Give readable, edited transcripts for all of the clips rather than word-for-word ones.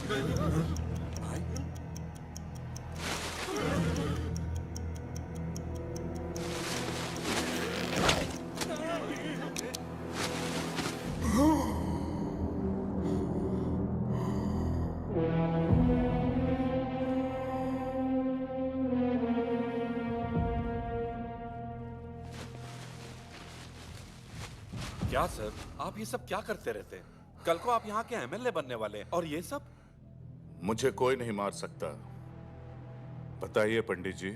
भाई क्या सर, आप ये सब क्या करते रहते हैं? कल को आप यहाँ के एमएलए बनने वाले हैं और ये सब? मुझे कोई नहीं मार सकता। बताइए पंडित जी।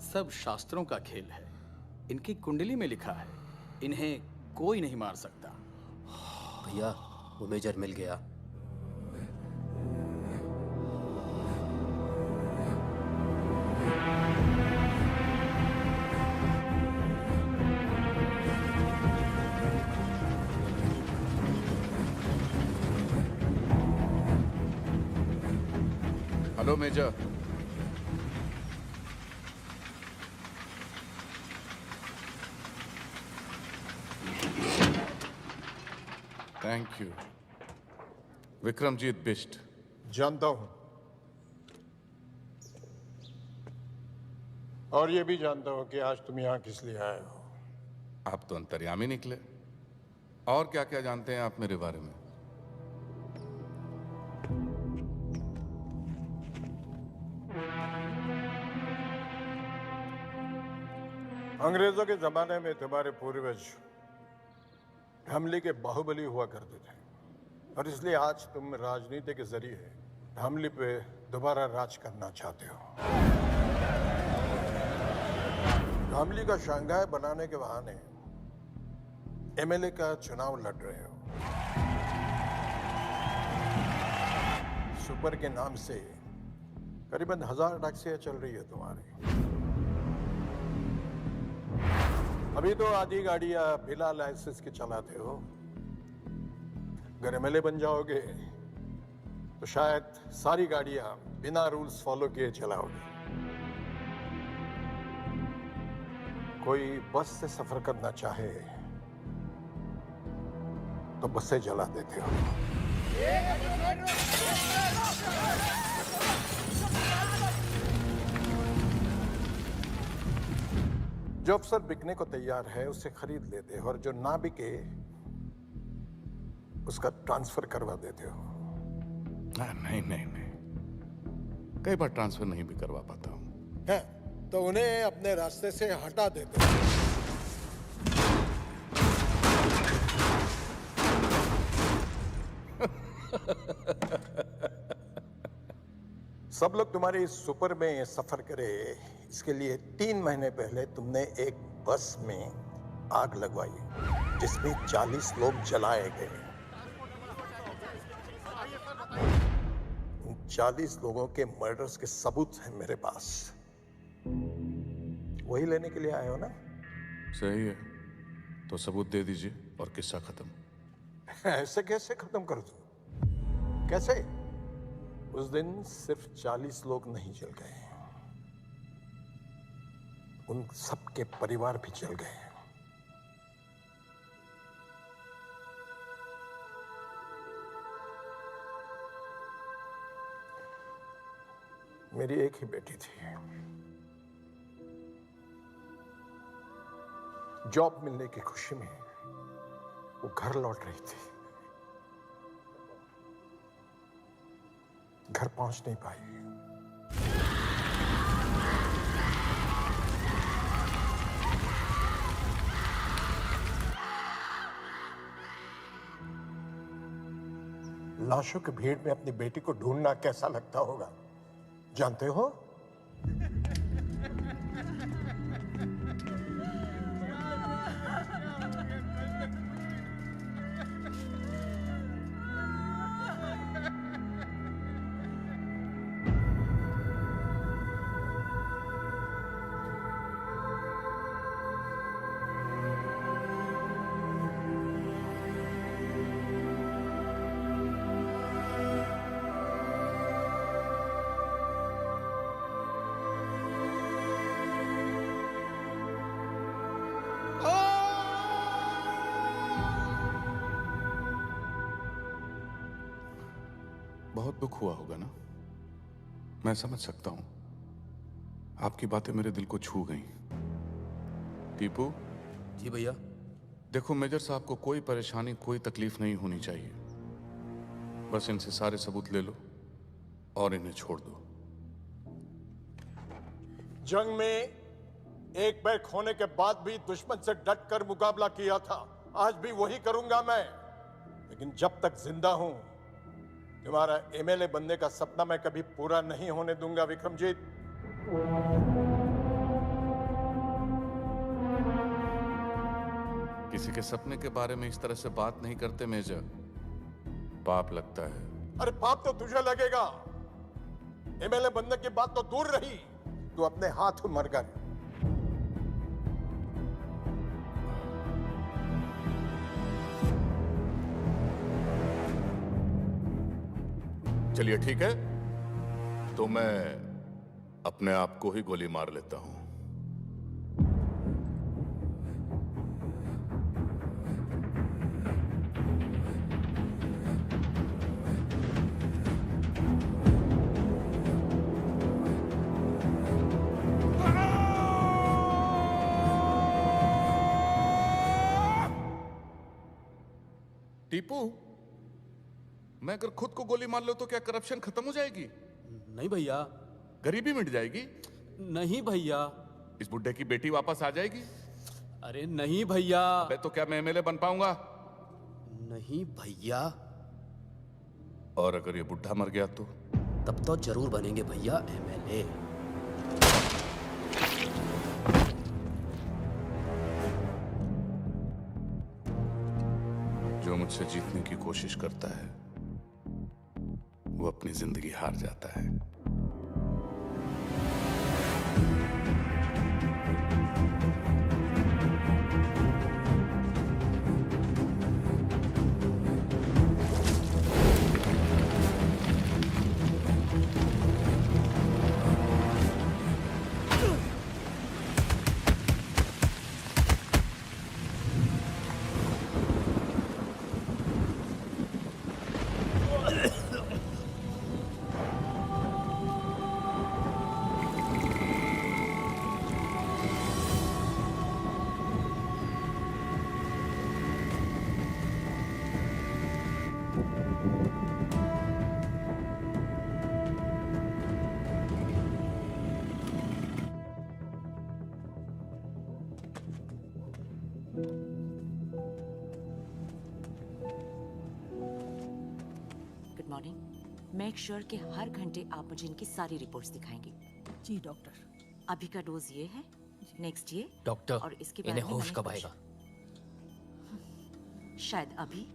सब शास्त्रों का खेल है। इनकी कुंडली में लिखा है, इन्हें कोई नहीं मार सकता। भैया, वो मेजर मिल गया। Hello major. Thank you. Vikramjit Bisht. जानता हूं, और ये भी जानता हूं कि आज तुम यहां किस लिए आए हो। आप तो अंतर्यामी निकले। और क्या क्या जानते हैं आप मेरे बारे में? अंग्रेजों के जमाने में तुम्हारे पूर्वज धामली के बाहुबली हुआ करते थे, और इसलिए आज तुम राजनीति के जरिए धामली पे दोबारा राज करना चाहते हो। धामली का शंघाई बनाने के बहाने एमएलए का चुनाव लड़ रहे हो। सुपर के नाम से करीबन 1000 टैक्सियां चल रही है तुम्हारी। अभी तो आधी गाड़ियां बिना लाइसेंस के चलाते हो। अगर एमएलए बन जाओगे तो शायद सारी गाड़ियां बिना रूल्स फॉलो किए चलाओगे। कोई बस से सफर करना चाहे तो बसें जला देते हो। जो अफसर बिकने को तैयार है उसे खरीद लेते हो, और जो ना बिके उसका ट्रांसफर करवा देते हो। नहीं नहीं नहीं, कई बार ट्रांसफर नहीं भी करवा पाता हूँ। है तो उन्हें अपने रास्ते से हटा देते हो। सब लोग तुम्हारी सुपर में सफर करे, इसके लिए 3 महीने पहले तुमने एक बस में आग लगवाई जिसमें 40 लोग जलाए गए। उन 40 लोगों के मर्डर्स के सबूत हैं मेरे पास। वही लेने के लिए आए हो ना? सही है, तो सबूत दे दीजिए और किस्सा खत्म। ऐसे कैसे खत्म कर दूं? कैसे? उस दिन सिर्फ 40 लोग नहीं जल गए, उन सबके परिवार भी जल गए। मेरी एक ही बेटी थी। जॉब मिलने की खुशी में वो घर लौट रही थी। घर पहुंच नहीं पाई। लाशों की भीड़ में अपनी बेटी को ढूंढना कैसा लगता होगा, जानते हो? बहुत दुख हुआ होगा ना? मैं समझ सकता हूं। आपकी बातें मेरे दिल को छू गई। टीपू, जी भैया। देखो मेजर साहब को कोई परेशानी, कोई तकलीफ नहीं होनी चाहिए। बस इनसे सारे सबूत ले लो और इन्हें छोड़ दो। जंग में एक पैर खोने के बाद भी दुश्मन से डट कर मुकाबला किया था, आज भी वही करूंगा मैं। लेकिन जब तक जिंदा हूं, तुम्हारा एमएलए बनने का सपना मैं कभी पूरा नहीं होने दूंगा विक्रमजीत। किसी के सपने के बारे में इस तरह से बात नहीं करते मेजर, पाप लगता है। अरे पाप तो तुझे लगेगा। एमएलए बनने की बात तो दूर रही, तू अपने हाथ मर गया। चलिए ठीक है, तो मैं अपने आप को ही गोली मार लेता हूं। टीपू, मैं अगर खुद को गोली मार लो तो क्या करप्शन खत्म हो जाएगी? नहीं भैया। गरीबी मिट जाएगी? नहीं भैया। इस बुड्ढे की बेटी वापस आ जाएगी? अरे नहीं भैया। अबे तो क्या मैं एमएलए बन पाऊंगा? नहीं भैया। और अगर ये बुड्ढा मर गया तो? तब तो जरूर बनेंगे भैया एमएलए। जो मुझसे जीतने की कोशिश करता है वो अपनी जिंदगी हार जाता है। Good morning. मेक श्योर कि हर घंटे आप मुझे इनकी सारी रिपोर्ट्स दिखाएंगे। जी डॉक्टर। अभी का डोज ये है, नेक्स्ट ये डॉक्टर, और इसके बाद इन्हें में होश मैंने कब कुछ- आएगा? शायद अभी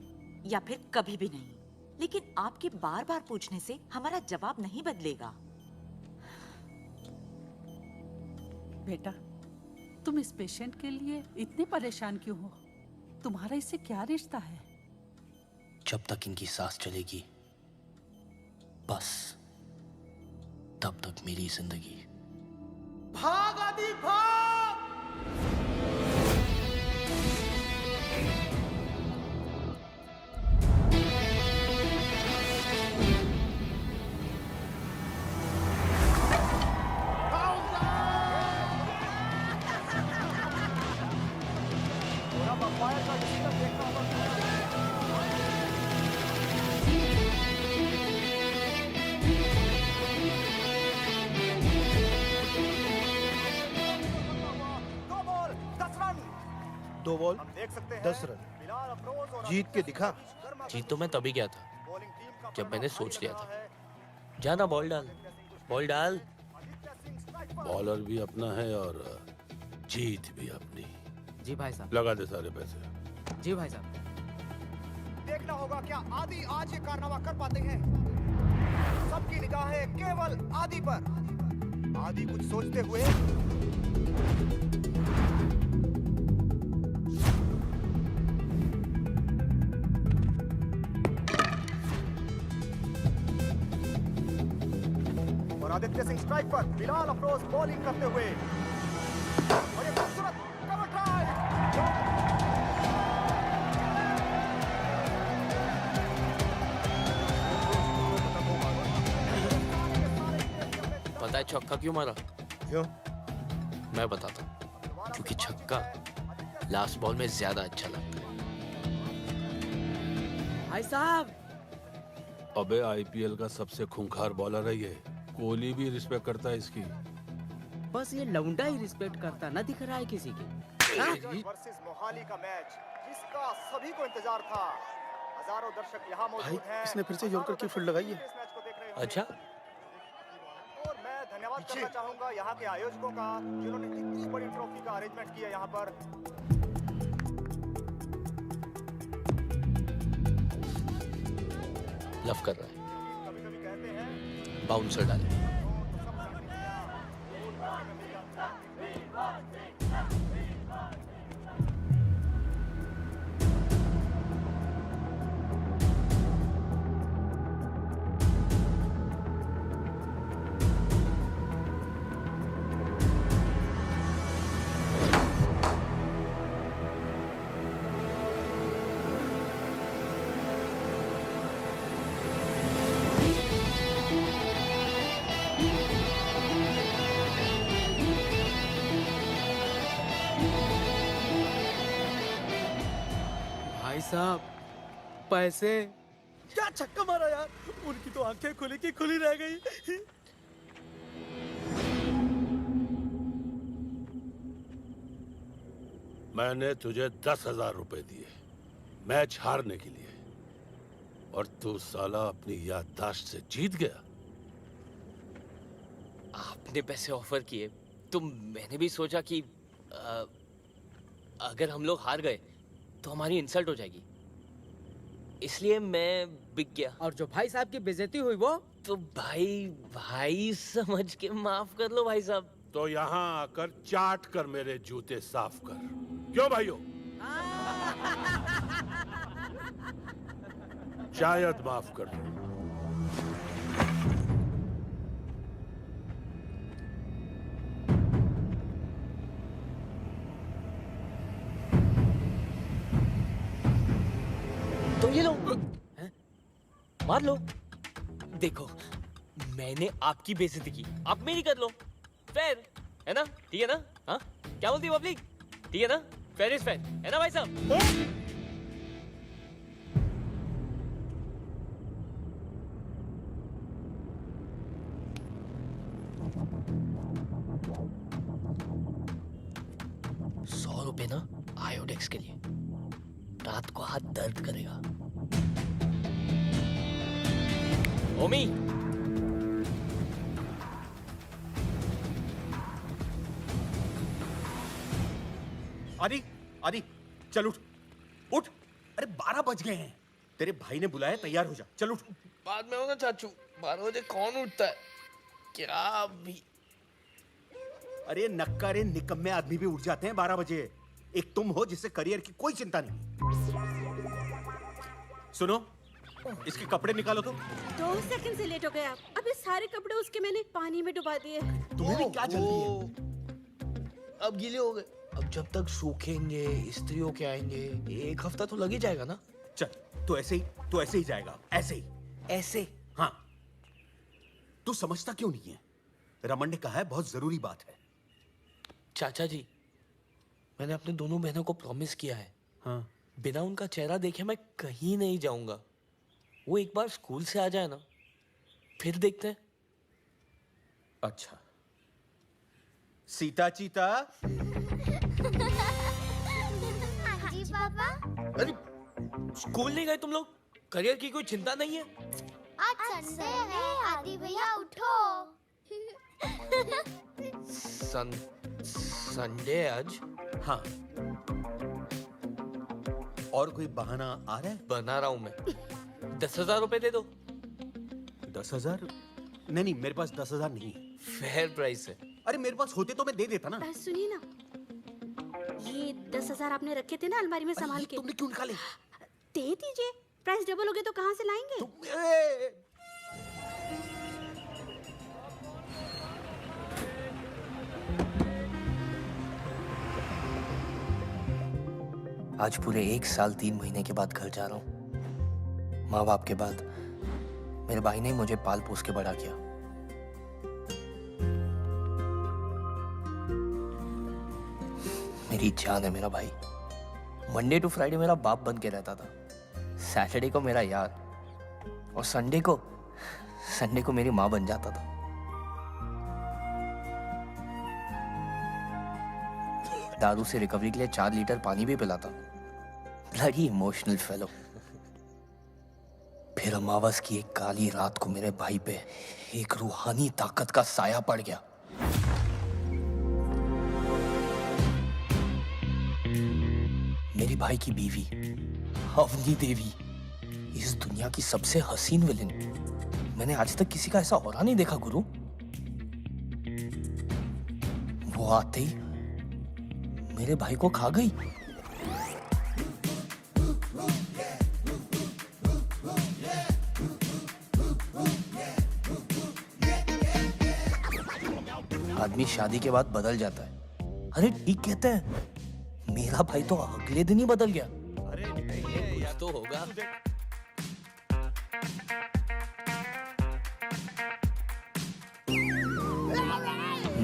या फिर कभी भी नहीं, लेकिन आपके बार बार पूछने से हमारा जवाब नहीं बदलेगा। बेटा, तुम इस पेशेंट के लिए इतने परेशान क्यों हो? तुम्हारा इससे क्या रिश्ता है? जब तक इनकी सांस चलेगी बस तब तक मेरी जिंदगी। भाग आदि भाग! दो बॉल 10 रन जीत के दिखा। जीत तो मैं तभी गया था जब मैंने सोच लिया था। जाना बॉल डाल, बॉल डाल। बॉलर भी अपना है और जीत भी अपनी। जी भाई साहब। लगा दे सारे पैसे। जी भाई साहब। देखना होगा क्या आदि आज ये कारनामा कर पाते हैं। सबकी निगाहें केवल आदि पर। आदि कुछ सोचते हुए और आदित्य सिंह स्ट्राइक पर, बिलाल अफरोज बॉलिंग करते हुए और ये खूबसूरत कवर ड्राइव। है छक्का क्यों मारा? क्यों? मैं बताता हूँ। क्योंकि छक्का लास्ट बॉल में ज्यादा अच्छा लगता है। भाई साहब, अबे आईपीएल का सबसे खूंखार बॉलर है ये। कोहली भी रिस्पेक्ट करता है इसकी। बस ये लौंडा ही रिस्पेक्ट करता ना दिख रहा है किसी के। वर्सेस मोहाली का मैच जिसका सभी को इंतजार था। हजारों दर्शक यहाँ मौजूद हैं। इसने फिर से यॉर्कर की फील्ड लगाई है। इस मैच को देख रहे अच्छा, और मैं धन्यवाद करना चाहूंगा यहाँ के आयोजकों का, जिन्होंने इतनी बड़ी ट्रॉफी का अरेंजमेंट किया यहाँ पर। लव कर रहा है। कभी-कभी कहते हैं बाउंसर डाले। भाई साहब, पैसे। क्या छक्का मारा यार, उनकी तो आंखें खुली की खुली रह गई। मैंने तुझे 10,000 रुपए दिए मैच हारने के लिए, और तू साला अपनी याददाश्त से जीत गया। आपने पैसे ऑफर किए तो मैंने भी सोचा कि अगर हम लोग हार गए तो हमारी इंसल्ट हो जाएगी, इसलिए मैं बिक गया। और जो भाई साहब की बेइज्जती हुई वो? तो भाई समझ के माफ कर लो भाई साहब। तो यहाँ आकर चाट कर मेरे जूते साफ कर। क्यों भाइयों? शायद माफ कर दो। तो ये लो, हैं? मार लो। देखो, मैंने आपकी बेइज्जती की, आप मेरी कर लो। फेयर है ना? ठीक है ना? हाँ, क्या बोलती है पब्लिक? ठीक है ना? फेयर इज फेयर, है ना भाई साहब? 100 रुपए ना आयोडेक्स के लिए, रात को हाथ दर्द करेगा। ओमी, आदि, आदि, चल उठ, उठ। अरे 12 बज गए हैं, तेरे भाई ने बुलाया, तैयार हो जा, चल उठ। बाद में होगा चाचू, 12 बजे कौन उठता है? क्या भी? अरे नक्कारे निकम्मे आदमी भी उठ जाते हैं 12 बजे। एक तुम हो जिससे करियर की कोई चिंता नहीं। सुनो, इसके कपड़े निकालो तो। 2 सेकंड से लेट हो गए आप। अबे सारे कपड़े उसके मैंने पानी में डुबा दिए। तुम्हें भी क्या जल्दी है? अब गीले हो गए। अब जब तक सूखेंगे, इस्त्री होके आएंगे, 1 हफ्ता तो लग ही जाएगा ना। चल, तो ऐसे ही जाएगा, ऐसे ही। ऐसे? हाँ। तू समझता क्यों नहीं है? रमन ने कहा है बहुत जरूरी बात है। चाचा जी, मैंने अपने दोनों बहनों को प्रॉमिस किया है। हाँ। बिना उनका चेहरा देखे मैं कहीं नहीं जाऊंगा। वो एक बार स्कूल से आ जाए ना, फिर देखते हैं। अच्छा। सीता चीता। हाँ जी पापा। अरे स्कूल नहीं गए तुम लोग? करियर की कोई चिंता नहीं है? आज संडे है आदि भैया, उठो। संडे आज? हाँ। और कोई बहाना आ रहा है? बना रहा हूं मैं। 10,000 रुपए दे दो। 10,000? नहीं, मेरे पास 10,000 नहीं है। फेयर प्राइस है। अरे मेरे पास होते तो मैं दे देता ना। सुनिए ना, ये 10,000 आपने रखे थे ना अलमारी में संभाल के। तुमने क्यों निकाले? दे दीजिए, प्राइस डबल हो गए तो कहाँ से लाएंगे? आज पूरे 1 साल 3 महीने के बाद घर जा रहा हूँ। माँ बाप के बाद मेरे भाई ने मुझे पाल पोस के बड़ा किया। मेरी जान है मेरा भाई। मंडे टू फ्राइडे मेरा बाप बन के रहता था, सैटरडे को मेरा यार, और संडे को मेरी माँ बन जाता था। दारू से रिकवरी के लिए 4 लीटर पानी भी पिलाता। Bloody emotional fellow. फिर अमावस की एक काली रात को मेरे भाई पे एक रूहानी ताकत का साया पड़ गया। मेरे भाई की बीवी अवनी देवी, इस दुनिया की सबसे हसीन विलेन। मैंने आज तक किसी का ऐसा औरा नहीं देखा गुरु। वो आते ही मेरे भाई को खा गई। आदमी शादी के बाद बदल जाता है। अरे ठीक कहते हैं, मेरा भाई तो अगले दिन ही बदल गया। अरे कुछ तो होगा।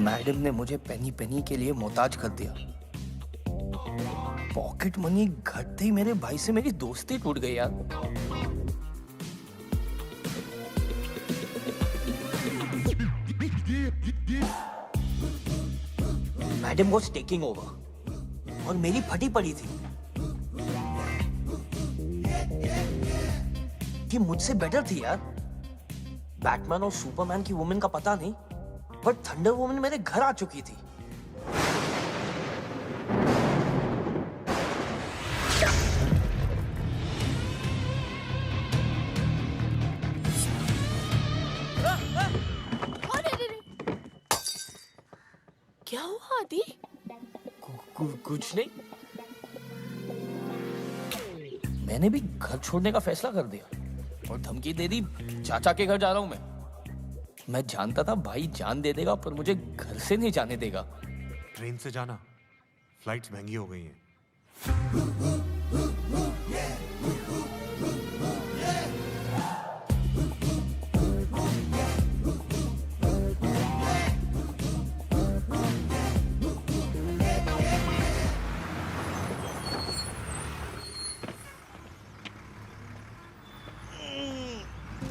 मैडम ने मुझे पेनी पेनी के लिए मोहताज कर दिया। पॉकेट मनी घटते ही मेरे भाई से मेरी दोस्ती टूट गई यार। मैडम वॉज टेकिंग ओवर और मेरी फटी पड़ी थी कि मुझसे बेटर थी यार। बैटमैन और सुपरमैन की वुमेन का पता नहीं, बट थंडर वुमन मेरे घर आ चुकी थी। क्या हुआ आदि? कुछ नहीं। मैंने भी घर छोड़ने का फैसला कर दिया और धमकी दे दी, चाचा के घर जा रहा हूं मैं जानता था भाई जान दे देगा, पर मुझे घर से नहीं जाने देगा। ट्रेन से जाना, फ्लाइट्स महंगी हो गई हैं।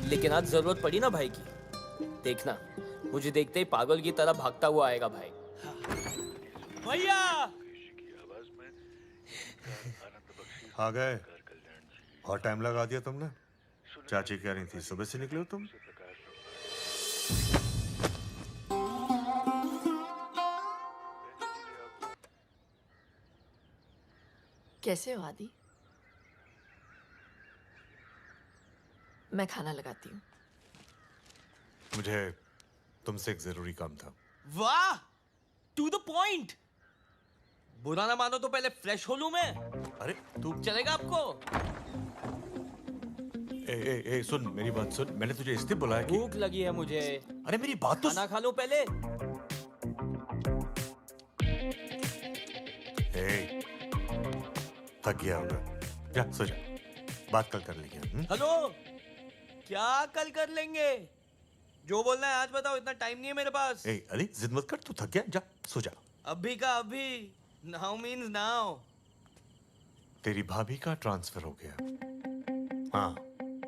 लेकिन आज जरूरत पड़ी ना भाई की। देखना, मुझे देखते ही पागल की तरह भागता हुआ आएगा भाई। भैया आ गए। और टाइम लगा दिया तुमने। चाची कह रही थी सुबह से निकले हो तुम। कैसे हो आदि? मैं खाना लगाती हूँ। मुझे तुमसे एक जरूरी काम था। वाह, टू द पॉइंट। बुरा ना मानो तो पहले फ्रेश हो लूं मैं। अरे तू चलेगा आपको? ए, सुन मेरी बात सुन। मैंने तुझे इसलिए बुलाया कि भूख लगी है मुझे। अरे मेरी बात तो खाना खा लो पहले। थक गया होगा, जा सो जा। बात कल कर लेंगे। हेलो, क्या कल कर लेंगे? जो बोलना है आज बताओ, इतना टाइम नहीं है मेरे पास। अरे जिद मत कर, तू थक गया, जा सो जा। अभी का अभी, नाउ मीन्स नाउ। तेरी भाभी का ट्रांसफर हो गया। हाँ,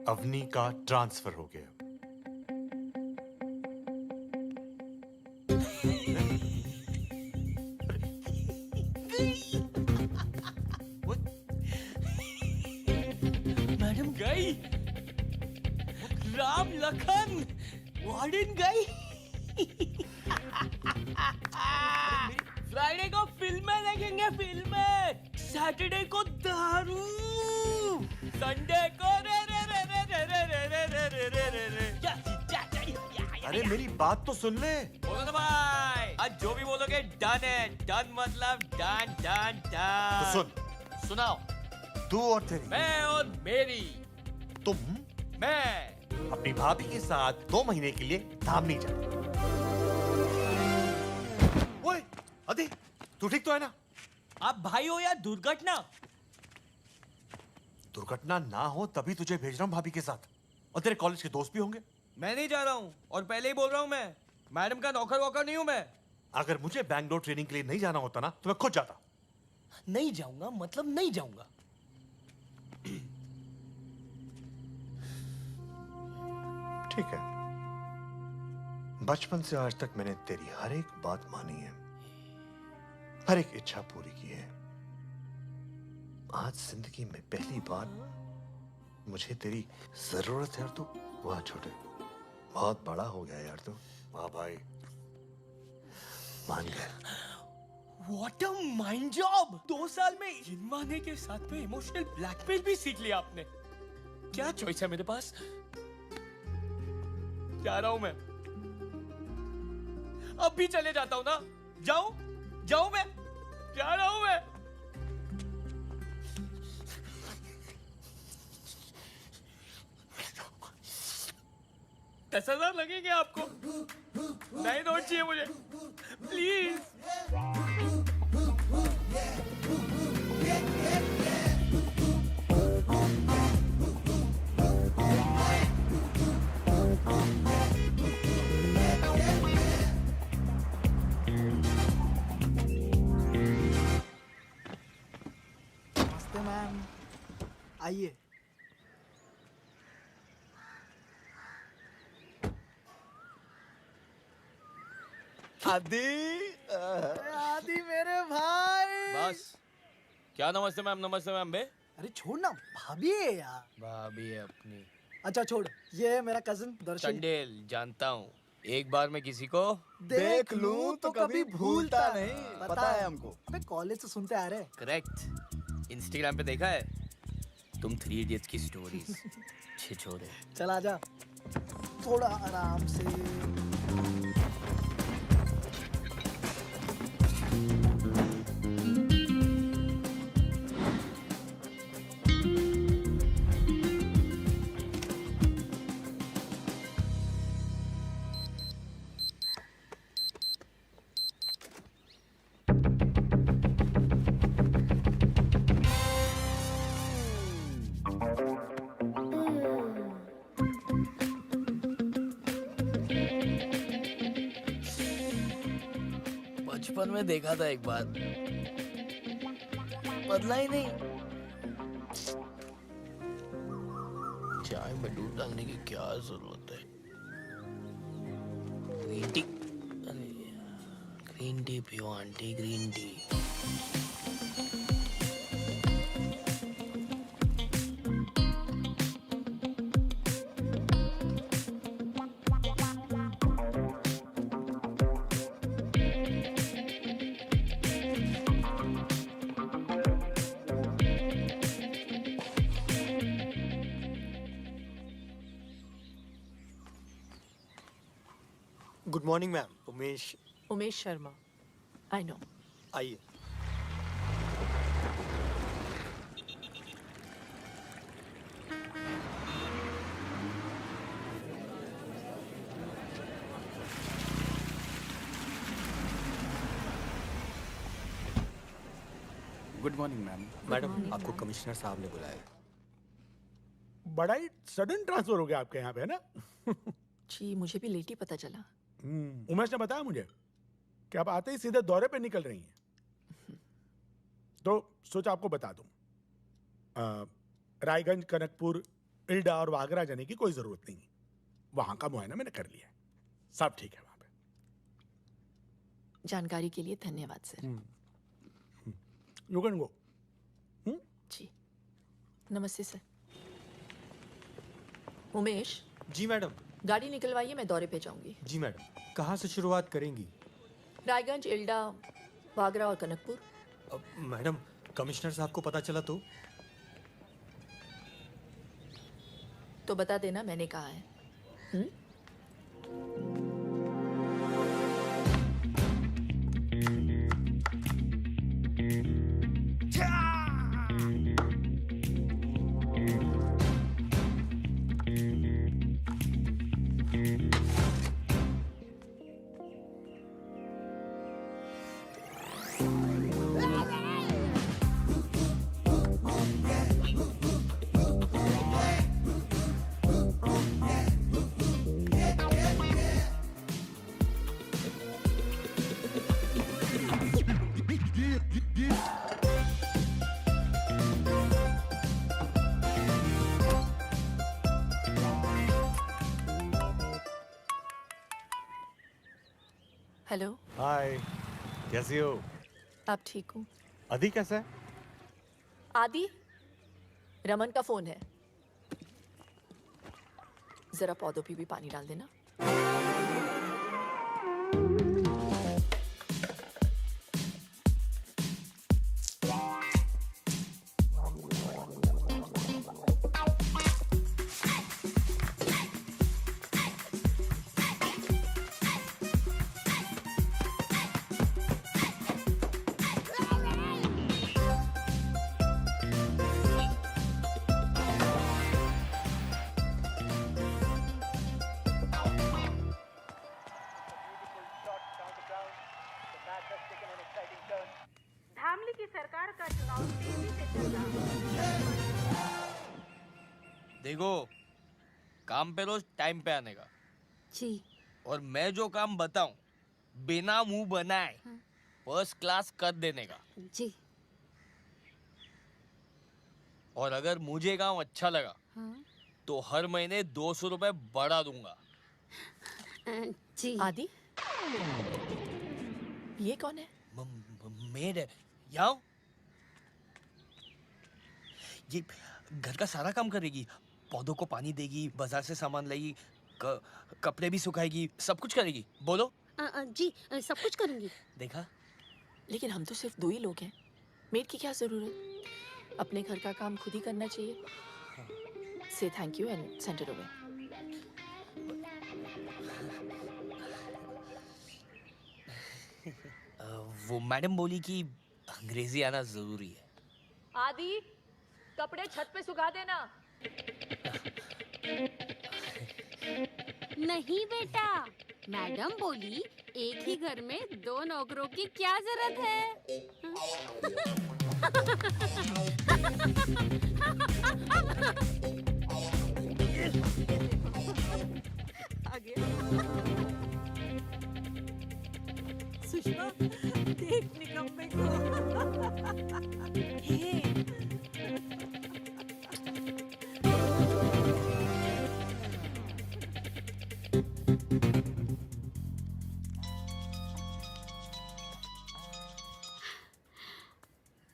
अवनी का ट्रांसफर हो गया। मैडम गई, राम लखन वार्डन गई। फ्राइडे को फिल्में देखेंगे, फिल्में। सैटरडे को दारू, संडे को रे रे रे रे रे रे रे रे रे रे रे रे। अरे मेरी बात तो सुन ले। बोलो ना भाई, आज जो भी बोलोगे डन है। डन मतलब डन डन डन। तो सुन, सुनाओ। तू और तेरी, मैं और मेरी, तुम, मैं अपनी भाभी के साथ 2 महीने के लिए धामनी जाना। ओए, अदी, तू ठीक तो है ना? आप भाई हो या दुर्घटना? दुर्घटना ना हो तभी तुझे भेज रहा हूँ भाभी के साथ। और तेरे कॉलेज के दोस्त भी होंगे। मैं नहीं जा रहा हूँ, और पहले ही बोल रहा हूँ, मैं मैडम का नौकर वोकर नहीं हूँ मैं। अगर मुझे बैंगलोर ट्रेनिंग के लिए नहीं जाना होता ना, तो मैं खुद जाता। नहीं जाऊंगा मतलब नहीं जाऊंगा। ठीक है, बचपन से आज तक मैंने तेरी हर एक बात मानी है, हर एक इच्छा पूरी की है। आज जिंदगी में पहली बार मुझे तेरी जरूरत है। और तू, वाह छोटे, बहुत बड़ा हो गया यार तू। वाह भाई, मान गया। What a mind job! 2 साल में इनमाने के साथ में इमोशनल ब्लैकमेल भी सीख लिया आपने। क्या चॉइस है मेरे पास? जा रहा हूं मैं, अब भी चले जाता हूं ना। जाऊं मैं, जा रहा हूं मैं। $10,000 लगेंगे आपको? नए नोट चाहिए मुझे, प्लीज। नमस्ते मैम, आइए। आदि मेरे भाई। बस क्या नमस्ते मैम बे? अरे छोड़ ना, भाभी है यार। भाभी है अपनी। अच्छा छोड़, ये है मेरा कजिन दर्शन। चंडेल जानता हूँ, एक बार मैं किसी को देख लूं तो कभी भूलता नहीं, पता है हमको। अबे कॉलेज से सुनते आ रहे। करेक्ट, इंस्टाग्राम पे देखा है तुम 3 इडियट्स की स्टोरीज। छिछोरे। चल आजा, थोड़ा आराम से। बचपन में देखा था एक बार, बदला ही नहीं। चाय में दूध डालने की क्या जरूरत है? ग्रीन टी, ग्रीन टी पियो aunty, green tea. Good morning ma'am, Umesh Sharma. I know. आइए। Good morning ma'am. मैडम, आपको कमिश्नर साहब ने बुलाया। बड़ा ही सडन ट्रांसफर हो गया आपके यहाँ पे, है ना? जी मुझे भी लेट ही पता चला। उमेश ने बताया मुझे कि आप आते ही सीधे दौरे पे निकल रही हैं, तो सोचा आपको बता दूं। रायगंज, कनकपुर, इल्डा और वागरा जाने की कोई जरूरत नहीं। वहां का मुआयना मैंने कर लिया है, सब ठीक है वहां पे। जानकारी के लिए धन्यवाद सर। You can go. जी नमस्ते सर। उमेश। जी मैडम। गाड़ी निकलवाइए, मैं दौरे पे जाऊंगी। जी मैडम। कहाँ से शुरुआत करेंगी? रायगंज, इल्डा, वागरा और कनकपुर। मैडम, कमिश्नर साहब को पता चला तो बता देना मैंने कहा है। हेलो। हाय, कैसी हो? आप ठीक हो? आदि कैसा है? आदि, रमन का फोन है, जरा पौधों पे भी पानी डाल देना। धामली की सरकार का चुनाव तेजी से चल रहा है। देखो, काम पे रोज टाइम पे आने का। जी। और मैं जो काम बताऊं बिना मुंह बनाए फर्स्ट क्लास कर देने का। जी। और अगर मुझे काम अच्छा लगा तो हर महीने 200 रुपए बढ़ा दूंगा। जी। आदि, ये कौन है? मेड है। यहाँ ये घर का सारा काम करेगी, पौधों को पानी देगी, बाजार से सामान लाएगी, कपड़े भी सुखाएगी, सब कुछ करेगी। बोलो। जी, सब कुछ करूंगी। देखा? लेकिन हम तो सिर्फ 2 ही लोग हैं, मेड की क्या जरूरत? अपने घर का काम खुद ही करना चाहिए। से thank you and send it away. वो मैडम बोली कि अंग्रेजी आना जरूरी है। आदि, कपड़े छत पे सुखा देना। नहीं बेटा, मैडम बोली एक ही घर में 2 नौकरों की क्या जरूरत है। सुषमा, देख निकम्मे को।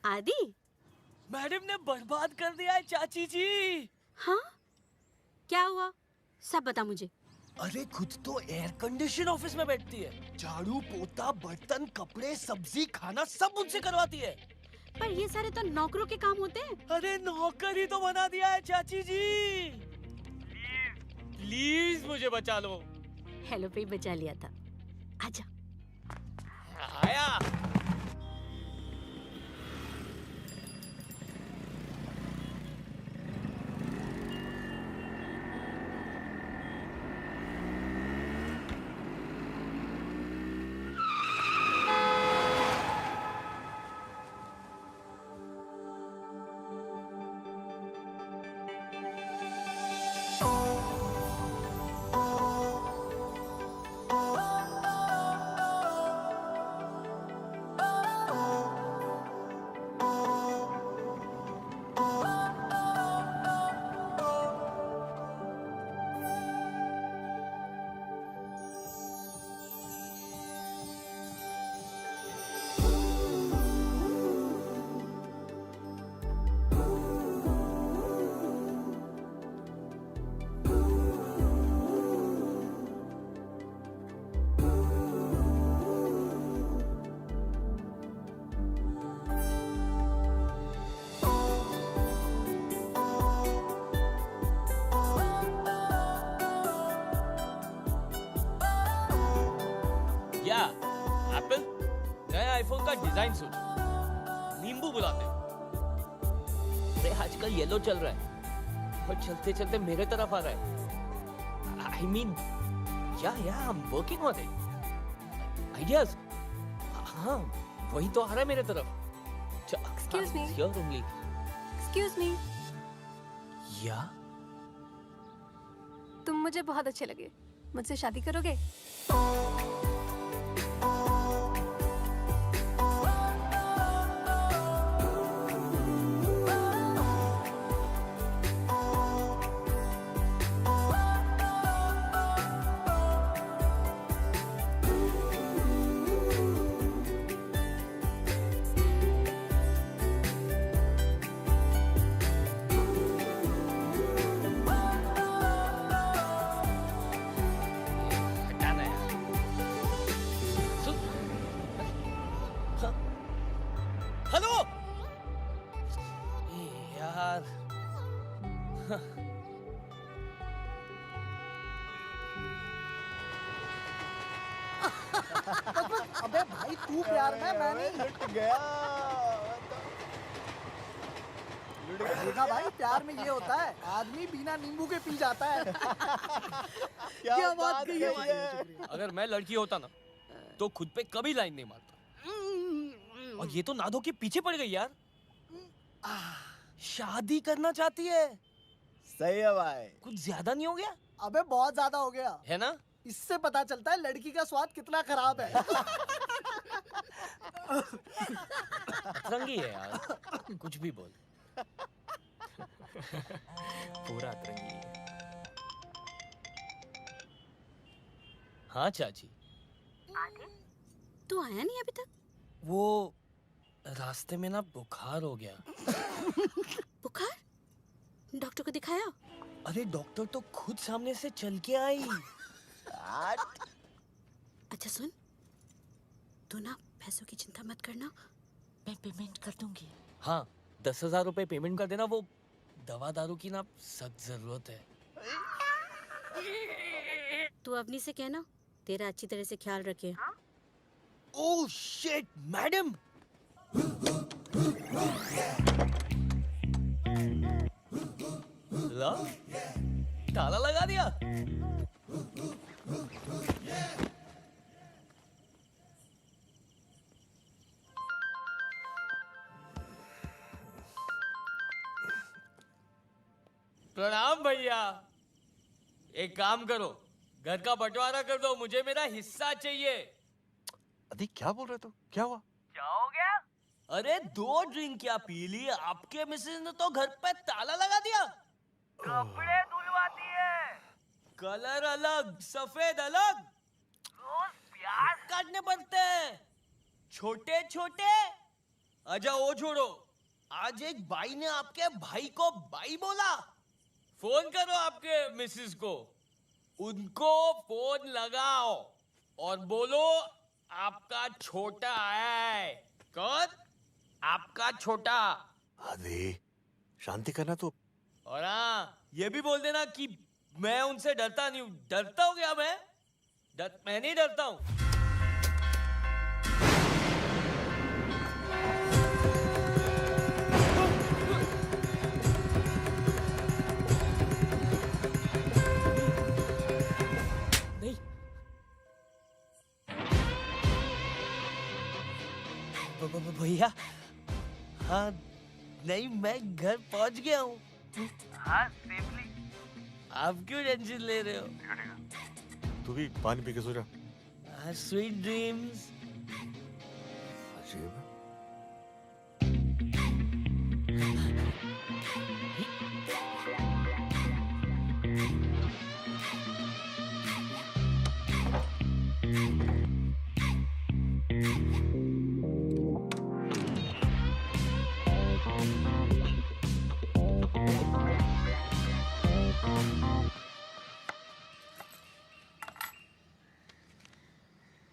आदि, मैडम ने बर्बाद कर दिया है चाची जी। हाँ? क्या हुआ? सब बता मुझे। अरे खुद तो एयर कंडीशन ऑफिस में बैठती है, झाड़ू पोता बर्तन कपड़े सब्जी खाना सब मुझसे करवाती है। पर ये सारे तो नौकरों के काम होते हैं। अरे नौकर ही तो बना दिया है चाची जी। प्लीज मुझे बचा लो। हेलो पे बचा लिया था। आजा। आया। क्या एप्पल नया आईफोन का डिजाइन सोच, नींबू बुलाते हैं। अरे आजकल येलो चल रहा है और चलते चलते मेरे तरफ आ रहा है। आई मीन या I am working on it. Ideas, हाँ वही तो आ रहा है मेरे तरफ। Excuse me. Here only. Excuse me, या तुम मुझे बहुत अच्छे लगे, मुझसे शादी करोगे? अबे भाई तू प्यार में, मैं नहीं। लुट गया। देखा भाई, प्यार में ये होता है, आदमी बिना नींबू के पी जाता है। क्या बात कही है भाई। अगर मैं लड़की होता ना तो खुद पे कभी लाइन नहीं मारता। और ये तो नादो के पीछे पड़ गई यार। शादी करना चाहती है। सही है भाई। कुछ ज्यादा नहीं हो गया? अबे बहुत ज्यादा हो गया है ना? इससे पता चलता है लड़की का स्वाद कितना खराब है। अतरंगी है यार, कुछ भी बोल। पूरा अतरंगी है। हाँ चाची। तू आया नहीं अभी तक? वो रास्ते में ना बुखार हो गया। बुखार? डॉक्टर को दिखाया? अरे डॉक्टर तो खुद सामने से चल के आई। अच्छा सुन, तू ना पैसों की चिंता मत करना, मैं पेमेंट कर दूंगी। हाँ 10,000 रुपए पेमेंट कर देना, वो दवा दारू की ना सख्त जरूरत है। तू अवनी से कहना तेरा अच्छी तरह से ख्याल रखे। Oh shit madam. ला, ताला लगा दिया। प्रणाम भैया। एक काम करो, घर का बंटवारा कर दो, मुझे मेरा हिस्सा चाहिए। अरे क्या बोल रहे तू? क्या हुआ? क्या हो गया? अरे 2 ड्रिंक क्या पी ली, आपके मिसेज ने तो घर पे ताला लगा दिया। कपड़े धुलवाती है, कलर अलग सफेद अलग, रोज प्याज काटने पड़ते हैं छोटे छोटे। अच्छा वो छोड़ो, आज एक भाई ने आपके भाई को बाई बोला। फोन करो आपके मिसेस को, उनको फोन लगाओ और बोलो आपका छोटा आया है। कौन? आपका छोटा। अरे शांति करना तो। और हाँ ये भी बोल देना कि मैं उनसे डरता नहीं हूँ। डरता हूँ क्या मैं? मैं नहीं डरता हूँ। भैया हाँ नहीं, मैं घर पहुंच गया हूँ। हाँ सेफली। आप क्यों टेंशन ले रहे हो? तू भी पानी पी के सो जा। Sweet dreams. अजीब।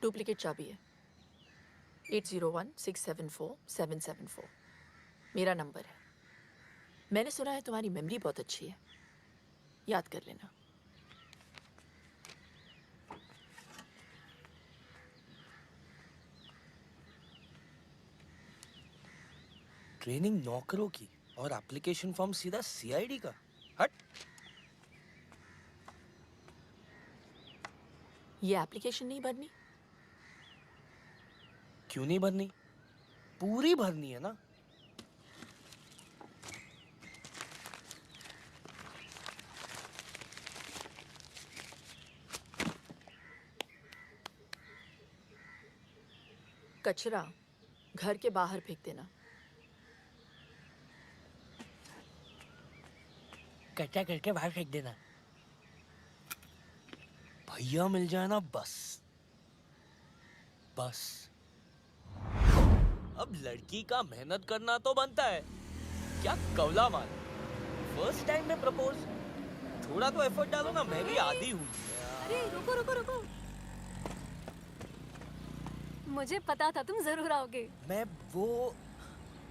डुप्लीकेट चाबी है। 8016747774 मेरा नंबर है। मैंने सुना है तुम्हारी मेमोरी बहुत अच्छी है, याद कर लेना। ट्रेनिंग नौकरों की और एप्लीकेशन फॉर्म सीधा सीआईडी का। हट। ये एप्लीकेशन नहीं भरनी? क्यों नहीं भरनी? पूरी भरनी है ना। कचरा घर के बाहर फेंक देना। कच्चा करके बाहर फेंक देना। भैया मिल जाए ना बस बस। अब लड़की का मेहनत करना तो बनता है, क्या कवला मार। फर्स्ट टाइम में प्रपोज, थोड़ा तो एफर्ट डालो ना। मैं भी आदी हूँ। अरे रुको रुको रुको, मुझे पता था तुम जरूर आओगे। मैं वो,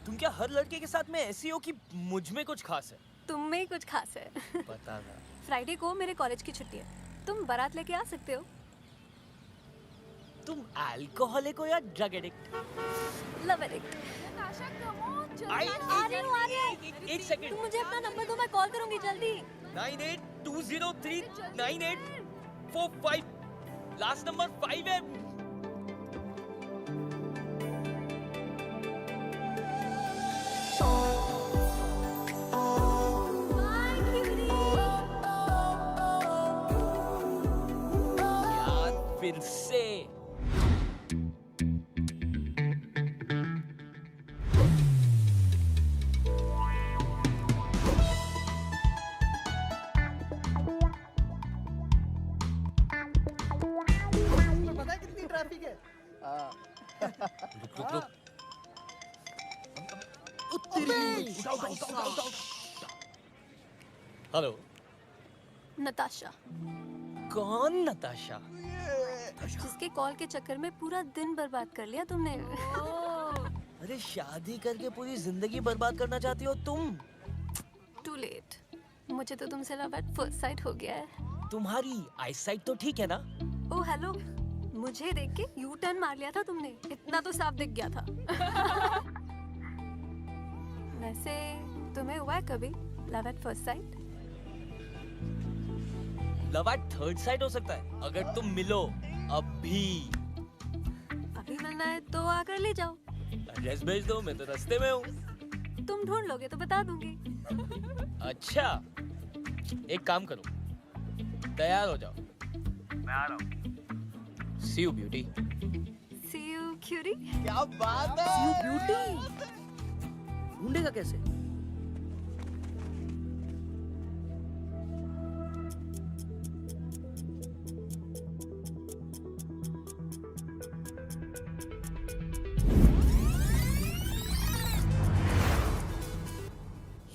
तुम क्या हर लड़के के साथ में ऐसी हो कि मुझ में कुछ खास है? तुम में ही कुछ खास है। पता था। फ्राइडे को मेरे कॉलेज की छुट्टी है, तुम बारात लेके आ सकते हो। तुम अल्कोहलिक हो या ड्रग एडिक्ट? Love addict. आ रही हूँ। एक सेकंड। तुम मुझे अपना नंबर दो, मैं कॉल करूंगी जल्दी। 9820398445 लास्ट नंबर 5 है। यार फिर से पता है कितनी ट्रैफिक है? रुक रुक। हेलो नताशा। कौन नताशा? जिसके कॉल के चक्कर में पूरा दिन बर्बाद कर लिया तुमने। अरे शादी करके पूरी जिंदगी बर्बाद करना चाहती हो तुम? Too late. मुझे तो तुमसे लव एट फर्स्ट साइट हो गया है। तुम्हारी आईसाइट तो ठीक है ना? ओ हेलो, मुझे देख के यू टर्न मार लिया था तुमने, इतना तो साफ दिख गया था। वैसे तुम्हें हुआ है कभी love at first sight? Love at third site हो सकता है अगर तुम मिलो अभी। अभी मिलना है तो आकर ले जाओ। एड्रेस भेज दो, मैं तो रास्ते में हूँ। तुम ढूंढ लोगे तो बता दूंगी। अच्छा एक काम करो, तैयार हो जाओ, मैं आ रहा हूँ। See you beauty. See you cutie. क्या बात है? सी यू ब्यूटी। ढूंढेगा कैसे?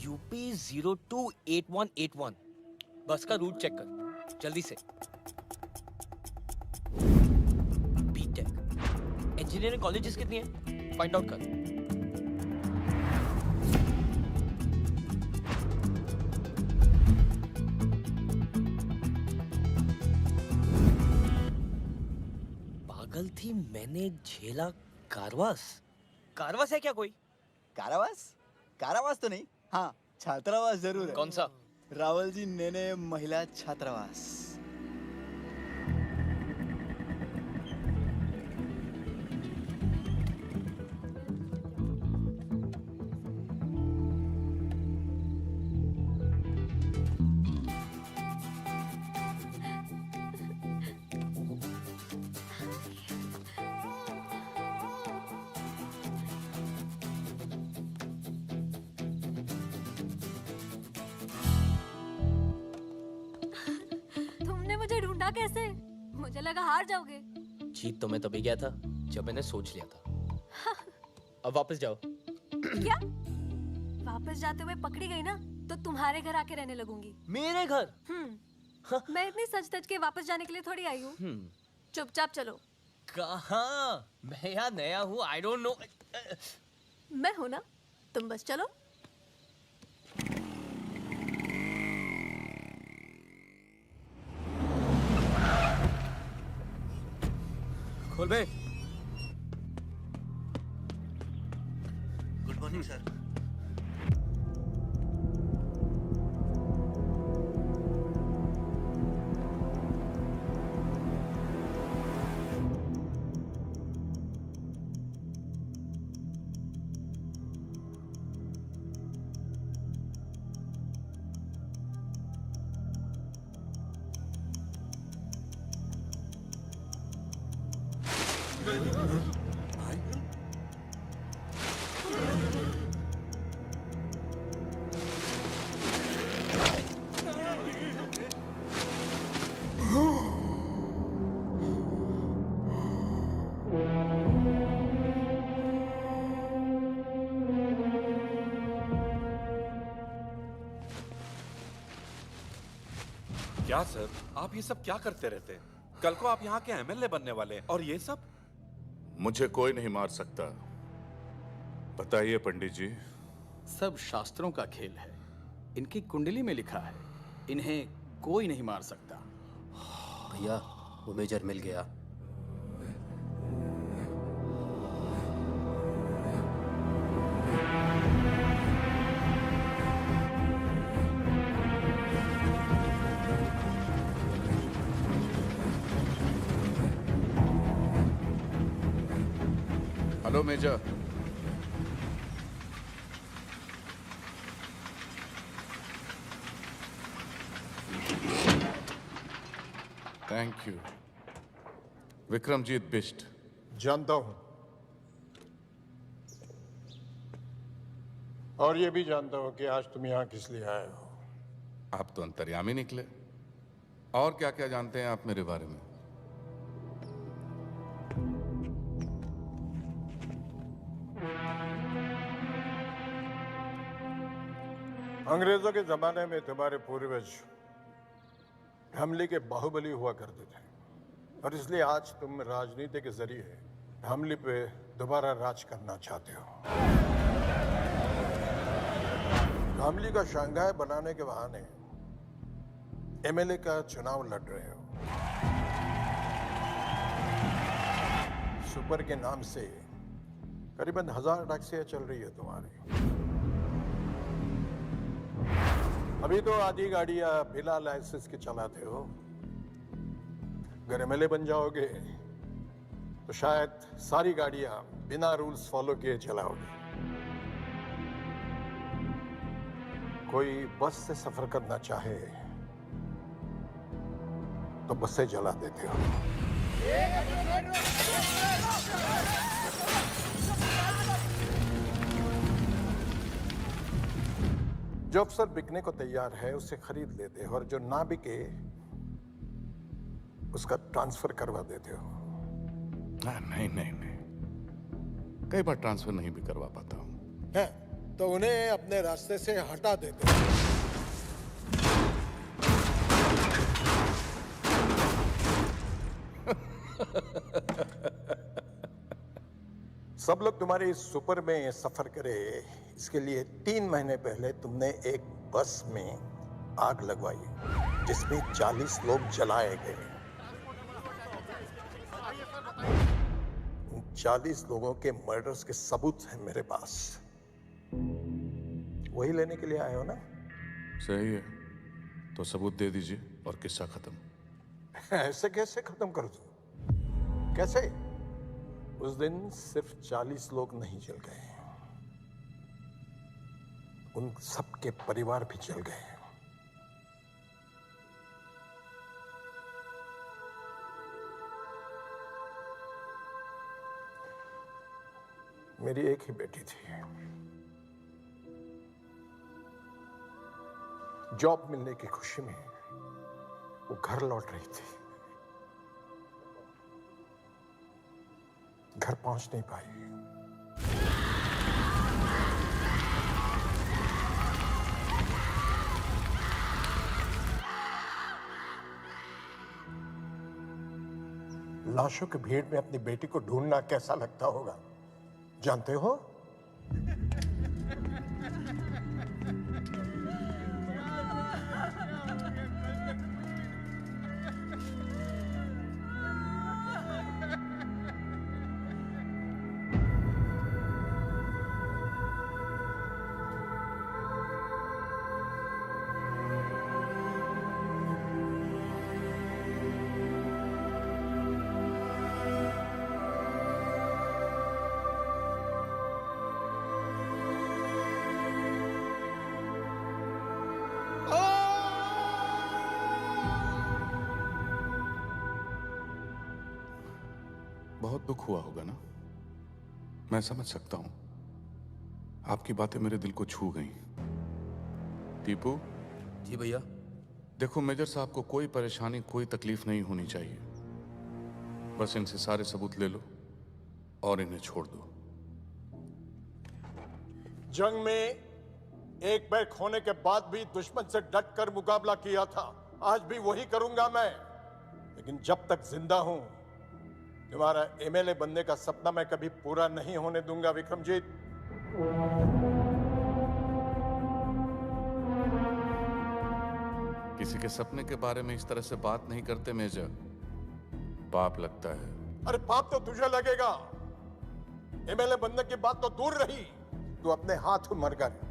यूपी 028181। बस का रूट चेक कर जल्दी से। बीटेक इंजीनियरिंग कॉलेजेस कितनी है फाइंड आउट कर। पागल थी मैंने झेला कारवास। कारवास है क्या कोई? कारावास? कारावास तो नहीं, हाँ छात्रावास जरूर है। कौन सा? रावल जी नेने महिला छात्रावास। तुमने मुझे ढूंढा कैसे? मुझे लगा हार जाओगे। जीत तो मैं तभी गया था जब मैंने सोच लिया था। अब वापस जाओ। क्या? वापस जाते हुए पकड़ी गई ना तो तुम्हारे घर आके रहने लगूंगी। मेरे घर? मैं इतनी सच धज के वापस जाने के लिए थोड़ी आई हूँ। चुपचाप चलो। कहाँ? मैं यहाँ नया हूँ, आई डोंट नो। मैं हूँ ना, तुम बस चलो। खोल बे। Good morning sir. क्या सर, आप ये सब क्या करते रहते हैं? कल को आप यहाँ के एमएलए बनने वाले हैं और ये सब? मुझे कोई नहीं मार सकता। बताइए पंडित जी। सब शास्त्रों का खेल है। इनकी कुंडली में लिखा है, इन्हें कोई नहीं मार सकता। भैया वो मेजर मिल गया। Hello major. Thank you. Vikramjit Bisht. जानता हूं, और ये भी जानता हूं कि आज तुम यहां किस लिए आए हो। आप तो अंतर्यामी निकले। और क्या क्या जानते हैं आप मेरे बारे में? अंग्रेजों के जमाने में तुम्हारे पूर्वज धामली के बाहुबली हुआ करते थे, और इसलिए आज तुम राजनीति के जरिए धामली पे दोबारा राज करना चाहते हो। धामली का शंघाई बनाने के बहाने एमएलए का चुनाव लड़ रहे हो। सुपर के नाम से करीबन 1000 टैक्सियां चल रही है तुम्हारी। अभी तो आधी गाड़ियां बिना लाइसेंस के चलाते हो। अगर एमएलए बन जाओगे तो शायद सारी गाड़ियां बिना रूल्स फॉलो किए चलाओगे। कोई बस से सफर करना चाहे तो बसें जला देते हो। जो अफसर बिकने को तैयार है उसे खरीद लेते हो, और जो ना बिके उसका ट्रांसफर करवा देते हो। नहीं नहीं नहीं, कई बार ट्रांसफर नहीं भी करवा पाता हूं। है तो उन्हें अपने रास्ते से हटा देते हो। सब लोग तुम्हारे इस सुपर में सफर करे, इसके लिए 3 महीने पहले तुमने एक बस में आग लगवाई जिसमें 40 लोग जलाए गए। 40 लोगों के मर्डर्स के सबूत हैं मेरे पास। वही लेने के लिए आए हो ना? सही है, तो सबूत दे दीजिए और किस्सा खत्म। ऐसे कैसे खत्म कर दूं? कैसे? उस दिन सिर्फ 40 लोग नहीं जल गए, उन सबके परिवार भी जल गए। मेरी एक ही बेटी थी। जॉब मिलने की खुशी में वो घर लौट रही थी। घर पहुंच नहीं पाई। लाशों की भीड़ में अपनी बेटी को ढूंढना कैसा लगता होगा, जानते हो? बहुत दुख हुआ होगा ना? मैं समझ सकता हूं। आपकी बातें मेरे दिल को छू गईं। टीपू जी भैया। देखो, मेजर साहब को कोई परेशानी, कोई तकलीफ नहीं होनी चाहिए। बस इनसे सारे सबूत ले लो और इन्हें छोड़ दो। जंग में एक बैग खोने के बाद भी दुश्मन से डट कर मुकाबला किया था। आज भी वही करूंगा मैं। लेकिन जब तक जिंदा हूं, तुम्हारा एमएलए बनने का सपना मैं कभी पूरा नहीं होने दूंगा, विक्रमजीत। किसी के सपने के बारे में इस तरह से बात नहीं करते मेजर, पाप लगता है। अरे पाप तो तुझे लगेगा। एमएलए बनने की बात तो दूर रही, तू अपने हाथ मर गया।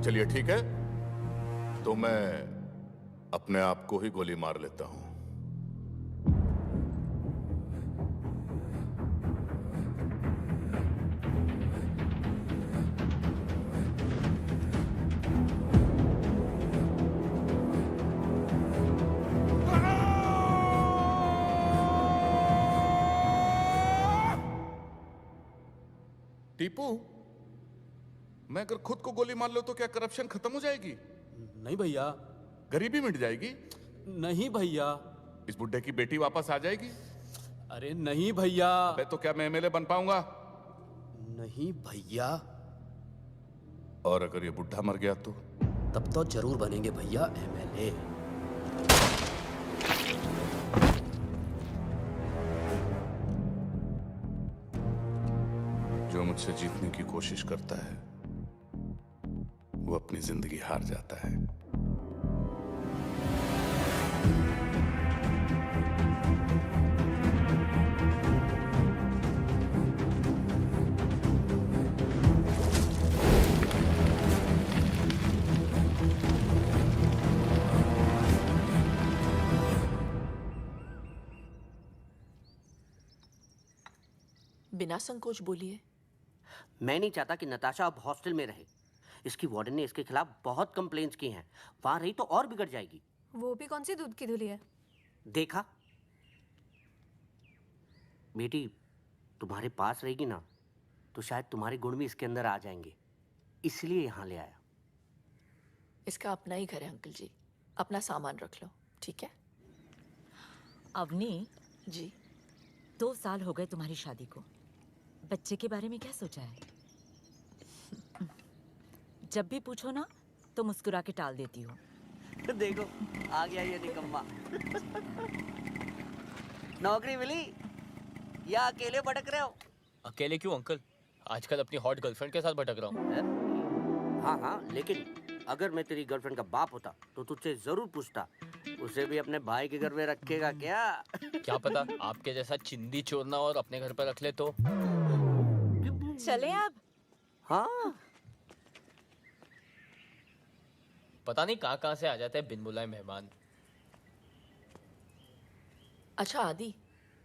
चलिए ठीक है, तो मैं अपने आप को ही गोली मार लेता हूं। टीपू, मैं अगर खुद को गोली मार लो तो क्या करप्शन खत्म हो जाएगी? नहीं भैया। गरीबी मिट जाएगी? नहीं भैया। इस बुड्ढे की बेटी वापस आ जाएगी? अरे नहीं भैया। अबे तो क्या मैं एमएलए बन पाऊंगा? नहीं भैया। और अगर ये बुड्ढा मर गया तो? तब तो जरूर बनेंगे भैया एमएलए। जो मुझसे जीतने की कोशिश करता है वो अपनी जिंदगी हार जाता है। बिना संकोच बोलिए। मैं नहीं चाहता कि नताशा अब हॉस्टल में रहे। इसकी वार्डन ने इसके खिलाफ बहुत कंप्लेंट्स की हैं। वहां रही तो और बिगड़ जाएगी। वो भी कौन सी दूध की धुली है? देखा बेटी, तुम्हारे पास रहेगी ना तो शायद तुम्हारे गुण भी इसके अंदर आ जाएंगे, इसलिए यहाँ ले आया। इसका अपना ही घर है अंकल जी, अपना सामान रख लो, ठीक है? अवनी जी, 2 साल हो गए तुम्हारी शादी को। बच्चे के बारे में क्या सोचा है? जब भी पूछो ना तो मुस्कुरा के टाल देती हो। देखो आ गया ये निकम्मा। नौकरी मिली या अकेले भटक रहे हो? अकेले क्यों अंकल, आजकल अपनी हॉट गर्लफ्रेंड के साथ भटक रहा हूँ। हाँ हाँ, लेकिन अगर मैं तेरी गर्लफ्रेंड का बाप होता तो तुझसे जरूर पूछता, उसे भी अपने भाई के घर में रखेगा क्या? क्या पता आपके जैसा चिंदी चोरना और अपने घर पर रख ले तो। चले अब। हाँ, पता नहीं कहाँ से आ जाते हैं बिन बुलाए मेहमान। अच्छा आदि,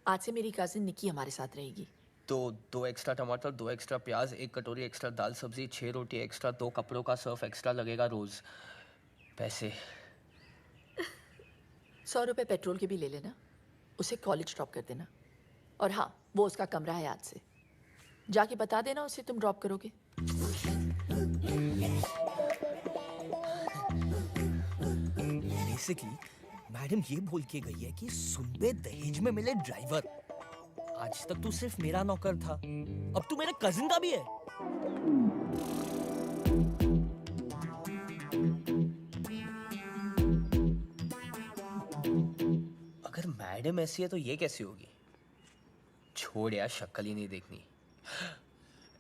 आज से मेरी कजिन निकी हमारे साथ रहेगी। तो 2 एक्स्ट्रा टमाटर, 2 एक्स्ट्रा प्याज, 1 कटोरी एक्स्ट्रा दाल सब्जी, 6 रोटी एक्स्ट्रा, 2 कपड़ों का सर्फ एक्स्ट्रा लगेगा रोज। पैसे 100 रुपए पेट्रोल के भी ले लेना, उसे कॉलेज ड्रॉप कर देना। और हाँ, वो उसका कमरा है आज से, जाके बता देना उसे तुम ड्रॉप करोगे। बेसिकली मैडम ये बोल के गई है कि सुनबे दहेज में मिले ड्राइवर। आज तक तू सिर्फ मेरा नौकर था, अब तू मेरे कजिन का भी है। अगर मैडम ऐसी है तो ये कैसी होगी? छोड़ यार, शक्ल ही नहीं देखनी।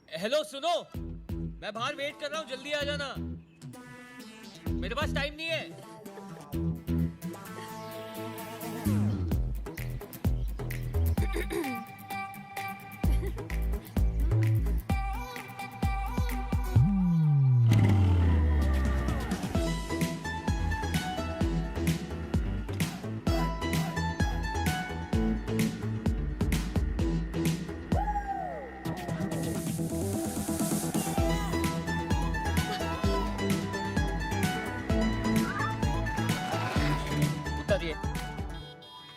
हेलो सुनो, मैं बाहर वेट कर रहा हूँ, जल्दी आ जाना, मेरे पास टाइम नहीं है।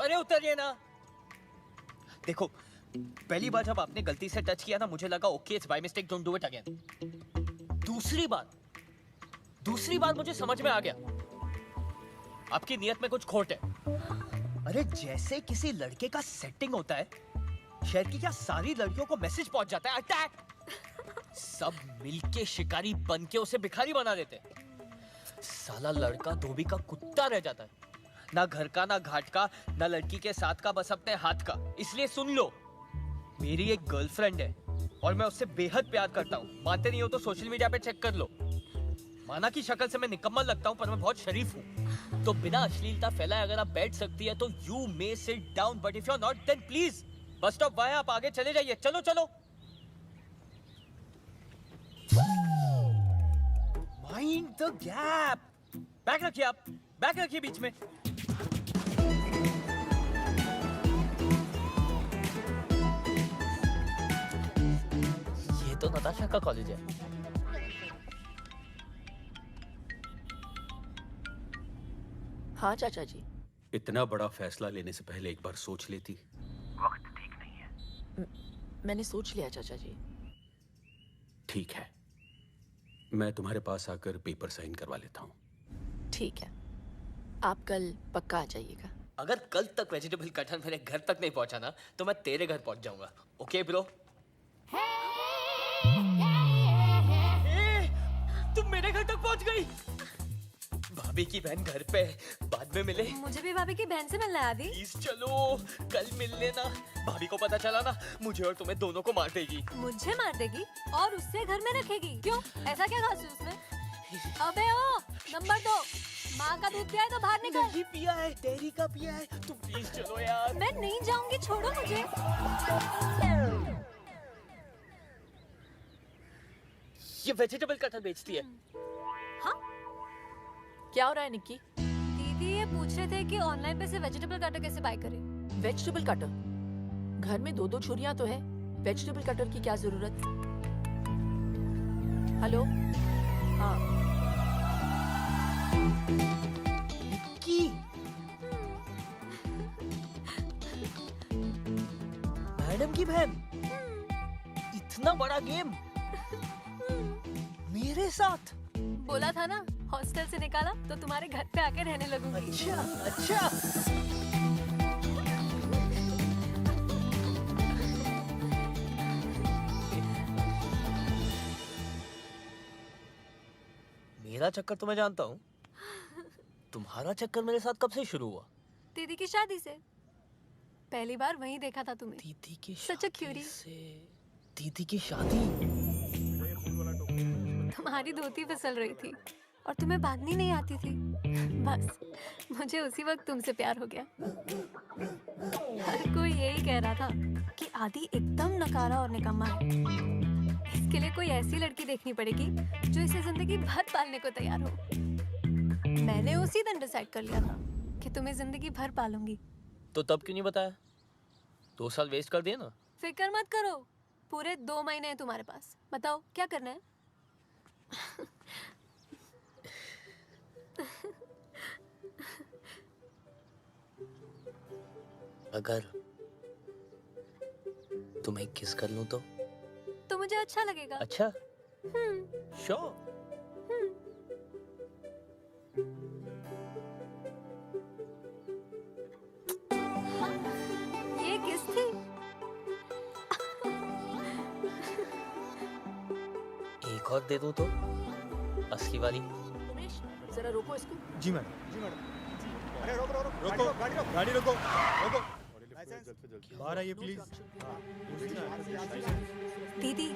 अरे उतरिए ना। देखो, पहली बार जब आपने गलती से टच किया ना, मुझे लगा okay it's by mistake, don't do it again. दूसरी बार मुझे समझ में आ गया आपकी नियत में कुछ खोट है। अरे जैसे किसी लड़के का सेटिंग होता है, शहर की क्या सारी लड़कियों को मैसेज पहुंच जाता है अटैक, सब मिलके शिकारी बन के उसे भिखारी बना देते। साला लड़का धोबी का कुत्ता रह जाता है, ना घर का, ना घाट का, ना लड़की के साथ का, बस अपने हाथ का। इसलिए सुन लो, मेरी एक गर्लफ्रेंड है और मैं उससे बेहद प्यार करता हूँ। मानते नहीं हो तो सोशल मीडिया पे चेक कर लो। माना कि शक्ल से मैं निकम्मा लगता हूँ, पर मैं बहुत शरीफ हूँ। तो बिना अश्लीलता फैलाए अगर आप बैठ सकती है तो you may sit down, but if you are not then please बस स्टॉप वहाँ है, आप आगे चले जाइए। चलो चलो। Mind the gap. बैग रखिए आप, बैग रखिए बीच में। ये तो नताशा का कॉलेज है। हाँ चाचा जी। इतना बड़ा फैसला लेने से पहले एक बार सोच लेती। वक्त ठीक नहीं है। मैंने सोच लिया चाचा जी। ठीक है, मैं तुम्हारे पास आकर पेपर साइन करवा लेता हूँ। ठीक है, आप कल पक्का आ जाइएगा। अगर कल तक वेजिटेबल कटहल मेरे घर तक नहीं पहुंचा ना तो मैं तेरे घर पहुंच जाऊंगा। Okay bro? तुम मेरे घर तक पहुंच गई। भाभी की बहन घर पे, बाद में मिले। मुझे भी भाभी की बहन से मिलना है आदि। प्लीज चलो, कल मिल लेना। भाभी को पता चला ना, मुझे और तुम्हें दोनों को मार देगी। मुझे मार देगी और उससे घर में रखेगी? क्यों, ऐसा क्या खास है उसमें? अबे ओ, नंबर 2, माँ का दूध पिया है तो बाहर निकल। नहीं पिया है, डेयरी का पिया है। तुम प्लीज चलो यार। मैं नहीं जाऊंगी, छोड़ो मुझे। ये वेजिटेबल कटहल बेचती है। क्या हो रहा है निक्की? दीदी ये पूछ रहे थे कि ऑनलाइन पे से वेजिटेबल कटर कैसे बाय करें। Vegetable cutter? घर में 2-2 छुरियां तो है, वेजिटेबल कटर की क्या जरूरत? हेलो? हाँ। की मैडम की बहन, इतना बड़ा गेम मेरे साथ? बोला था ना, हॉस्टल से निकाला तो तुम्हारे घर पे आके रहने लगूंगी। अच्छा, अच्छा। मेरा चक्कर तो मैं जानता हूँ, तुम्हारा चक्कर मेरे साथ कब से शुरू हुआ? दीदी की शादी से। पहली बार वहीं देखा था तुम्हें। दीदी की सच अ क्यूरी। दीदी की शादी? तुम्हारी धोती फिसल रही थी और तुम्हें बांधनी नहीं आती थी। बस मुझे उसी वक्त तुमसे प्यार हो गया। हर कोई यही कह रहा था कि आदि एकदम नकारा और निकम्मा है। इसके लिए कोई ऐसी लड़की देखनी पड़ेगी जो इसे जिंदगी भर पालने को तैयार हो। मैंने उसी दिन डिसाइड कर लिया था कि तुम्हें जिंदगी भर पालूंगी। तो तब क्यों नहीं बताया? 2 साल वेस्ट कर दिए ना। फिक्र मत करो, पूरे 2 महीने हैं तुम्हारे पास। बताओ क्या करना है? अगर तुम्हें किस कर लूं तो मुझे अच्छा लगेगा। अच्छा? श्योर। ये किस थी? एक और दे दूं तो? असली वाली। उमेश, जरा रोको इसको। जी मैडम। जी मैडम। अरे रोको रोको रोको, गाड़ी रोको, गाड़ी रोको, रोको। लाइसेंस बाहर आइए प्लीज। दीदी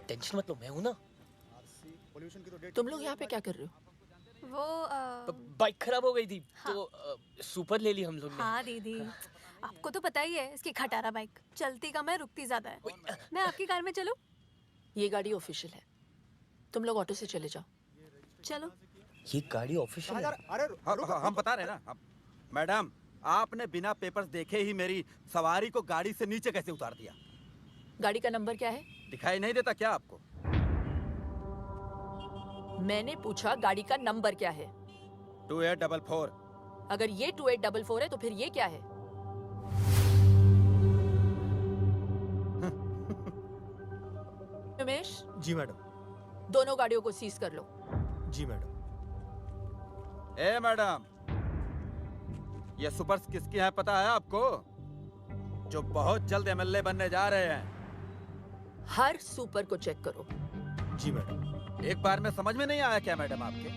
टेंशन मत लो, मैं हूं ना। तुम लोग यहाँ पे क्या कर रहे हो? वो बाइक खराब हो गई थी तो सुपर ले ली हम लोग ने। हाँ दीदी, आपको तो पता ही है इसकी खटारा बाइक चलती कम है, रुकती ज्यादा है। मैं आपकी कार में चलूं? ये गाड़ी ऑफिशियल है, तुम लोग ऑटो से चले जाओ। चलो। ये गाड़ी ऑफिशियल है? अरे हम बता रहे हैं ना मैडम, आपने बिना पेपर्स देखे ही मेरी सवारी को गाड़ी से नीचे कैसे उतार दिया? गाड़ी का नंबर क्या है? दिखाई नहीं देता क्या आपको? मैंने पूछा गाड़ी का नंबर क्या है? 2844। अगर ये 2844 है तो फिर ये क्या है? उमेश। जी मैडम। दोनों गाड़ियों को सीज कर लो। जी मैडम। ए मैडम, ये सुपर्स किसकी है पता है आपको? जो बहुत जल्द एमएलए बनने जा रहे हैं। हर सुपर को चेक करो। जी मैडम। एक बार में समझ में नहीं आया क्या मैडम आपके?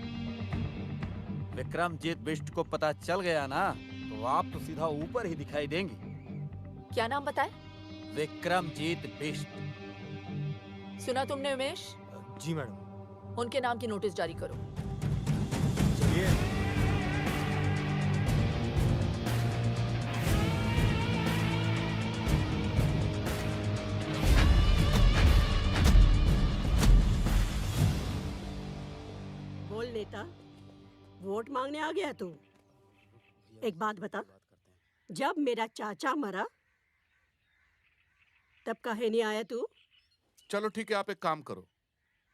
विक्रमजीत बिष्ट को पता चल गया ना तो आप तो सीधा ऊपर ही दिखाई देंगी। क्या नाम बताए? विक्रमजीत बिष्ट। सुना तुमने उमेश? जी मैडम। उनके नाम की नोटिस जारी करो। चलिए। वोट मांगने आ गया तू? एक बात बता, जब मेरा चाचा मरा तब काहे नहीं आया तू? चलो ठीक है, आप एक काम करो,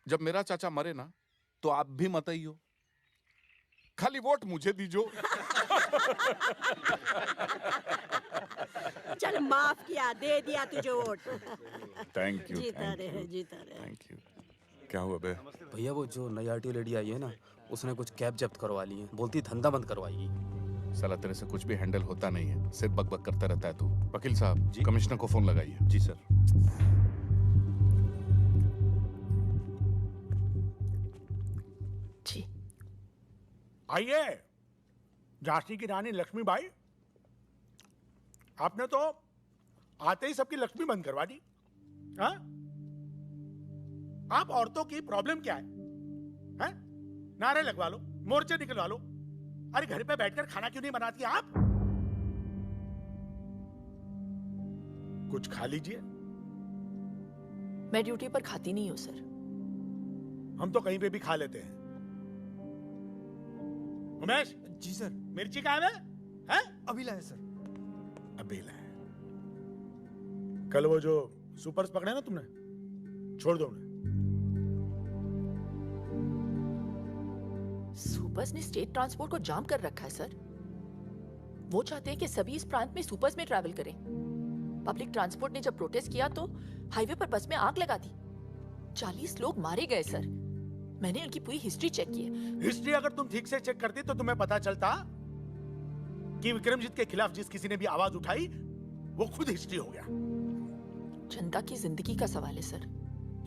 जब मेरा चाचा मरे ना तो आप भी मत आइयो, खाली वोट मुझे दीजो। चल माफ किया, दे दिया तुझे वोट। Thank you. जीता रहे, जीता रहे। Thank you. क्या हुआ बे? भैया वो जो नई आरटीओ लेडी आई है ना, उसने कुछ कैब जब्त करवा ली है, बोलती धंधा बंद करवाएगी। साला तेरे से कुछ भी हैंडल होता नहीं है, सिर्फ बकबक करता रहता है तू। वकील साहब, कमिश्नर को फोन लगाइए। जी सर। जी। आइए, झांसी की रानी लक्ष्मीबाई, आपने तो आते ही सबकी लक्ष्मी बंद करवा दी। हाँ? आप औरतों की प्रॉब्लम क्या है? हैं? नारे लगवा लो, मोर्चे निकलवा लो। अरे घर पे बैठकर खाना क्यों नहीं बनाती आप? कुछ खा लीजिए। मैं ड्यूटी पर खाती नहीं हूँ सर। हम तो कहीं पे भी खा लेते हैं। उमेश। जी सर। मिर्ची कहाँ है? हैं? अभी लाए सर। अभी लाए। कल वो जो सुपर्स पकड़े ना तुमने, छोड़ दो उन्हें। सुपर्स ने स्टेट ट्रांसपोर्ट को जाम कर रखा है सर। वो चाहते हैं कि सभी इस प्रांत में सुपर्स में ट्रैवल करें। पब्लिक ट्रांसपोर्ट ने जब प्रोटेस्ट किया तो हाईवे पर बस में आग लगा दी। 40 लोग मारे गए सर। मैंने उनकी पूरी हिस्ट्री चेक की है। हिस्ट्री अगर तुम ठीक से चेक करती तो तुम्हें पता चलता कि विक्रमजीत के खिलाफ जिस किसी ने भी आवाज उठाई वो खुद हिस्ट्री हो गया। जनता की जिंदगी का सवाल है सर।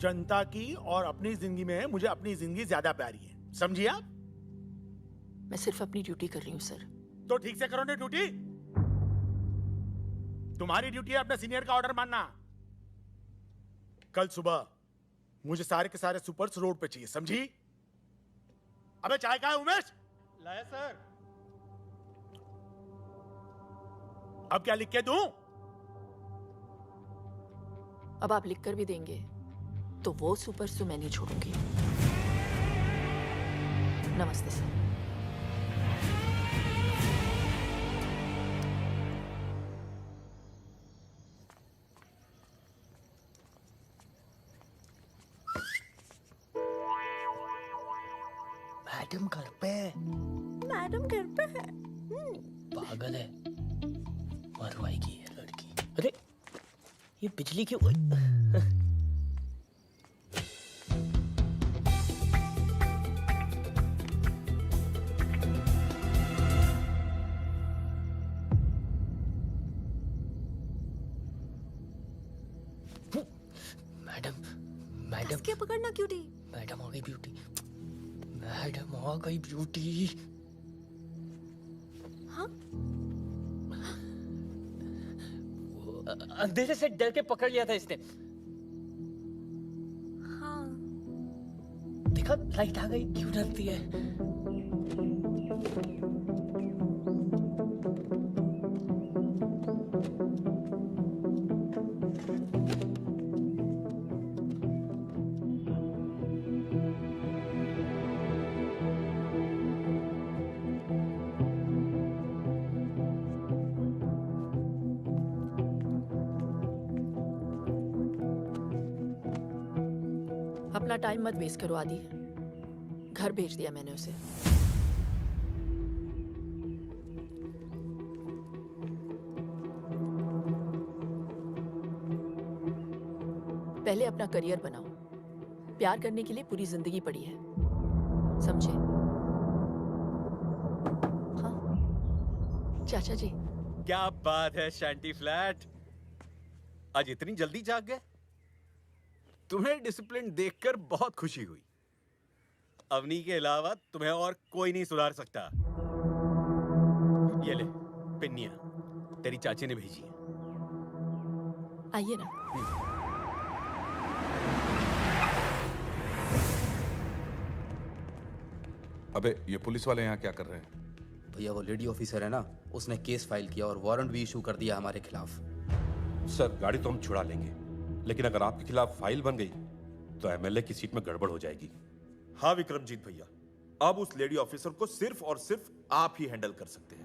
जनता की और अपनी जिंदगी में मुझे अपनी जिंदगी ज्यादा प्यारी है, समझिए आप? मैं सिर्फ अपनी ड्यूटी कर रही हूँ सर। तो ठीक से करो ना ड्यूटी। तुम्हारी ड्यूटी है अपने सीनियर का ऑर्डर मानना। कल सुबह मुझे सारे के सारे सुपर्स रोड पे चाहिए, समझी? अबे चाय का है उमेश? लाया सर। अब क्या लिख के दूं? अब आप लिख कर भी देंगे तो वो सुपर्स तो मैं नहीं छोड़ूंगी। नमस्ते सर। मैडम घर पे है। मैडम घर पे है। पागल है, मरवाएगी ये लड़की। अरे ये बिजली क्यों? मैडम क्या पकड़ना क्यों दी? मैडम आ गई ब्यूटी। मैडम आ गई ब्यूटी। हाँ? अंधेरे से डर के पकड़ लिया था इसने। हाँ। देखा लाइट आ गई, क्यों डरती है? अपना टाइम मत वेस्ट करो आदि। घर भेज दिया मैंने उसे। पहले अपना करियर बनाओ। प्यार करने के लिए पूरी जिंदगी पड़ी है, समझे? हाँ चाचा जी। क्या बात है शैंटी फ्लैट, आज इतनी जल्दी जाग गए? तुम्हें डिसिप्लिन देखकर बहुत खुशी हुई। अवनी के अलावा तुम्हें और कोई नहीं सुधार सकता। ये ले पिन्निया, तेरी चाची ने भेजी है। आइए ना। अबे ये पुलिस वाले यहाँ क्या कर रहे हैं? भैया वो लेडी ऑफिसर है ना, उसने केस फाइल किया और वारंट भी इशू कर दिया हमारे खिलाफ। सर गाड़ी तो हम छुड़ा लेंगे, लेकिन अगर आपके खिलाफ फाइल बन गई तो एमएलए की सीट में गड़बड़ हो जाएगी। हाँ विक्रमजीत भैया, अब उस लेडी ऑफिसर को सिर्फ और सिर्फ आप ही हैंडल कर सकते हैं।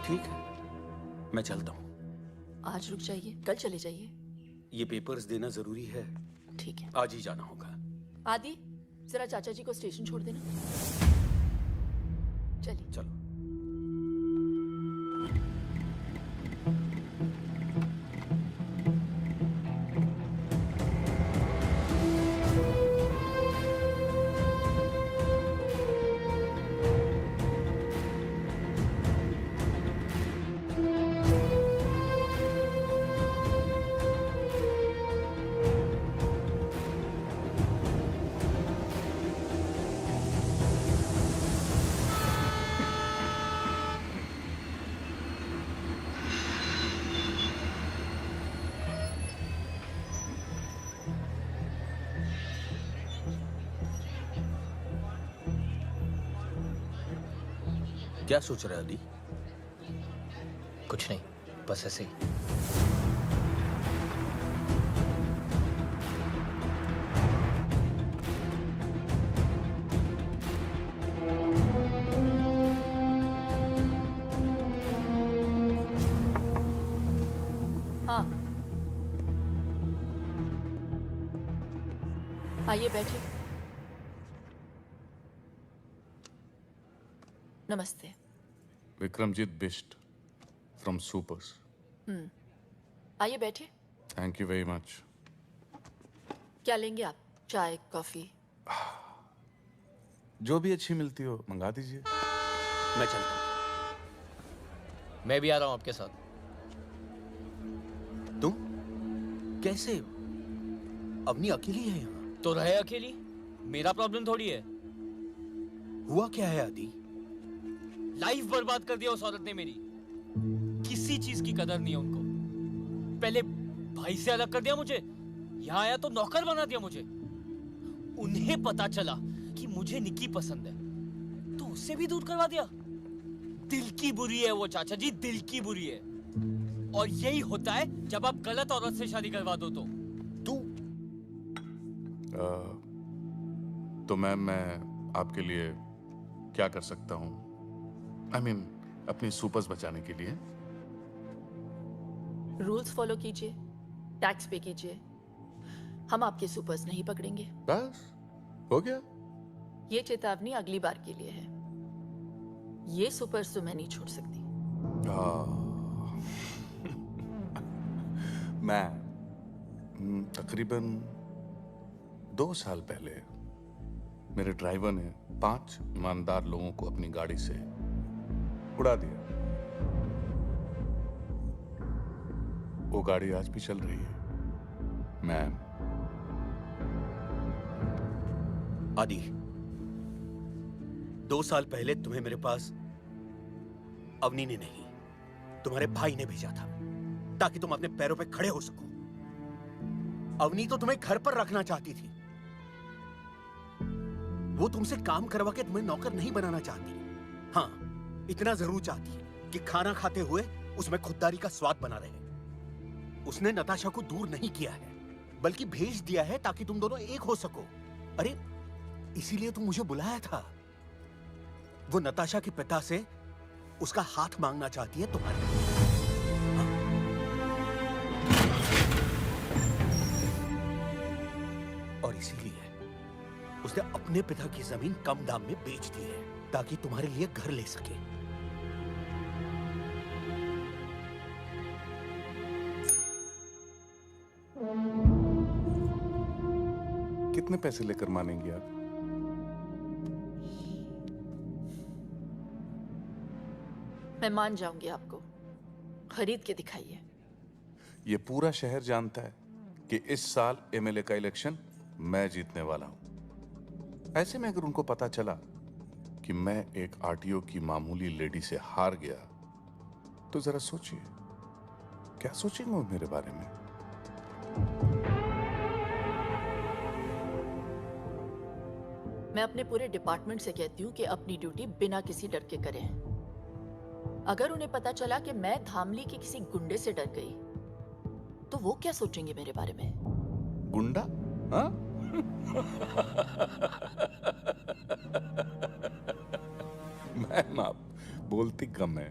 ठीक है, मैं चलता हूँ। आज रुक जाइए, कल चले जाइए। ये पेपर्स देना जरूरी है। ठीक है, आज ही जाना होगा। आदि जरा चाचा जी को स्टेशन छोड़ देना। चलिए। चलो। क्या सोच रहा है आदि? कुछ नहीं, बस ऐसे ही। हाँ, आइए बैठिए। नमस्ते। Vikramjit Bisht from supers. आइए बैठिए। Thank you very much. क्या लेंगे आप? चाय, कॉफी? जो भी अच्छी मिलती हो मंगा दीजिए। मैं चलता हूँ। मैं भी आ रहा हूँ आपके साथ। तुम कैसे? अवनी अकेली है यहाँ? तो रहे अकेली, मेरा प्रॉब्लम थोड़ी है। हुआ क्या है आदि? लाइफ बर्बाद कर दिया उस औरत ने मेरी। किसी चीज की कदर नहीं है उनको। पहले भाई से अलग कर दिया मुझे, यहाँ आया तो नौकर बना दिया मुझे। उन्हें पता चला कि मुझे निकी पसंद है तो उससे भी दूर करवा दिया। दिल की बुरी है वो चाचा जी, दिल की बुरी है। और यही होता है जब आप गलत औरत से शादी करवा दो। तो मैम मैं आपके लिए क्या कर सकता हूँ? I mean, अपनी सुपर्स बचाने के लिए। रूल्स फॉलो कीजिए, टैक्स पे कीजिए। हम आपके सुपर्स नहीं पकड़ेंगे। बस हो गया। ये चेतावनी अगली बार के लिए है। ये सुपर्स तो मैं नहीं छोड़ सकती। मैं तकरीबन 2 साल पहले मेरे ड्राइवर ने 5 ईमानदार लोगों को अपनी गाड़ी से उड़ा दिया। वो गाड़ी आज भी चल रही है। मैम आदि, 2 साल पहले तुम्हें मेरे पास अवनी ने नहीं, तुम्हारे भाई ने भेजा था ताकि तुम अपने पैरों पे खड़े हो सको। अवनी तो तुम्हें घर पर रखना चाहती थी। वो तुमसे काम करवा के तुम्हें नौकर नहीं बनाना चाहती। हाँ, इतना जरूर चाहती है कि खाना खाते हुए उसमें खुददारी का स्वाद बना रहे। उसने नताशा को दूर नहीं किया है, बल्कि भेज दिया है ताकि तुम दोनों एक हो सको। अरे इसीलिए तुम मुझे बुलाया था। वो नताशा के पिता से उसका हाथ मांगना चाहती है तुम्हारे। और इसीलिए उसने अपने पिता की जमीन कम दाम में बेच दी है ताकि तुम्हारे लिए घर ले सके। कितने पैसे लेकर मानेंगी आप? मैं मान जाऊंगी आपको। खरीद के दिखाइए। ये पूरा शहर जानता है कि इस साल एमएलए का इलेक्शन मैं जीतने वाला हूं। ऐसे में अगर उनको पता चला कि मैं एक आरटीओ की मामूली लेडी से हार गया तो जरा सोचिए क्या सोचेंगे वो मेरे बारे में। मैं अपने पूरे डिपार्टमेंट से कहती हूँ कि अपनी ड्यूटी बिना किसी डर के करें। अगर उन्हें पता चला कि मैं धामली के किसी गुंडे से डर गई तो वो क्या सोचेंगे मेरे बारे में? गुंडा? हाँ? मैम आप बोलती कम है,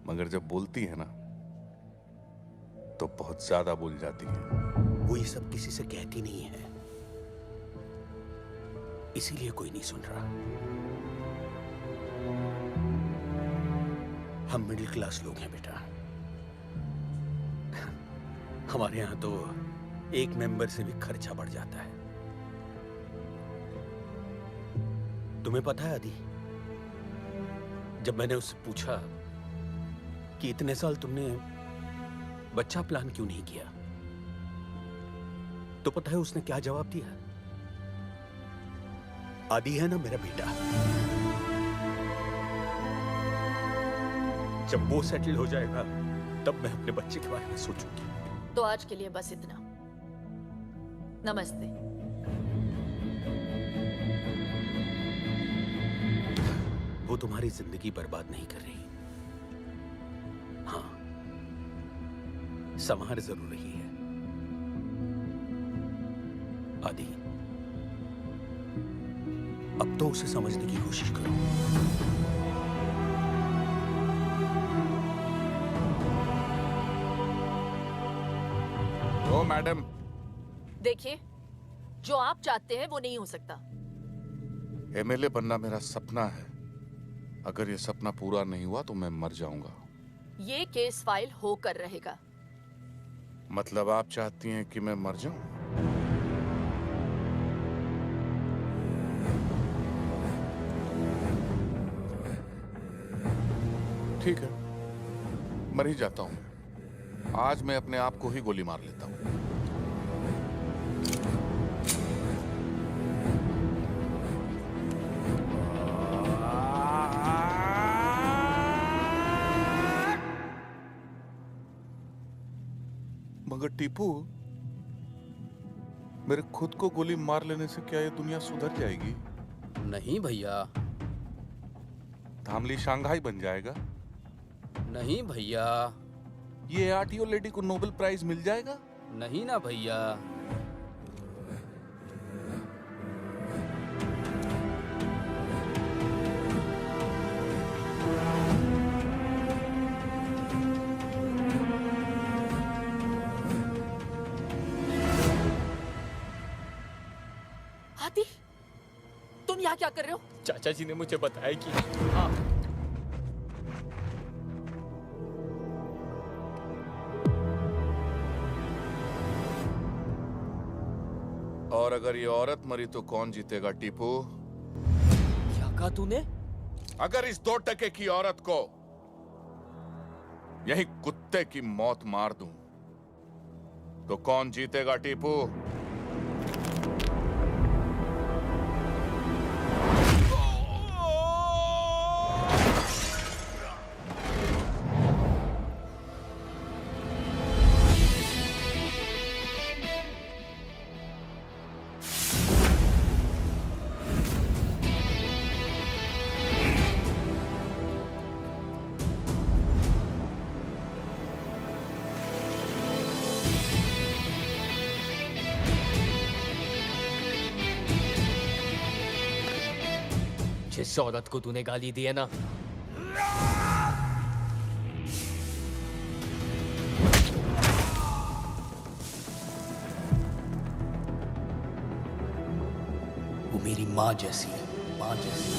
मगर जब बोलती है ना तो बहुत ज्यादा बोल जाती है। वो ये सब किसी से कहती नहीं है, इसीलिए कोई नहीं सुन रहा। हम मिडिल क्लास लोग हैं बेटा। हमारे यहां तो एक मेंबर से भी खर्चा बढ़ जाता है। तुम्हें पता है आदि, जब मैंने उससे पूछा कि इतने साल तुमने बच्चा प्लान क्यों नहीं किया, तो पता है उसने क्या जवाब दिया? आदि है ना मेरा बेटा, जब वो सेटल हो जाएगा तब मैं अपने बच्चे के बारे में सोचूंगी। तो आज के लिए बस इतना। नमस्ते। वो तुम्हारी जिंदगी बर्बाद नहीं कर रही। हाँ, संभार जरूर रही है। आदि, अब तो उसे समझने की कोशिश करो। ओ मैडम, देखिए, जो आप चाहते हैं वो नहीं हो सकता। एमएलए बनना मेरा सपना है। अगर ये सपना पूरा नहीं हुआ तो मैं मर जाऊंगा। ये केस फाइल होकर रहेगा। मतलब आप चाहती हैं कि मैं मर जाऊं? ठीक है, मर ही जाता हूं। आज मैं अपने आप को ही गोली मार लेता हूं। मगर टीपू, मेरे खुद को गोली मार लेने से क्या ये दुनिया सुधर जाएगी? नहीं भैया। धामली शंघाई बन जाएगा? नहीं भैया। ये आरटीओ लेडी को नोबेल प्राइज मिल जाएगा? नहीं ना भैया। आदि, तुम यहाँ क्या कर रहे हो? चाचा जी ने मुझे बताया कि हाँ, और अगर ये औरत मरी तो कौन जीतेगा टीपू? क्या कहा तूने? अगर इस 2 टके की औरत को यही कुत्ते की मौत मार दूं तो कौन जीतेगा टीपू? जिस औरत को तूने गाली दी है ना, वो मेरी माँ जैसी है, माँ जैसी।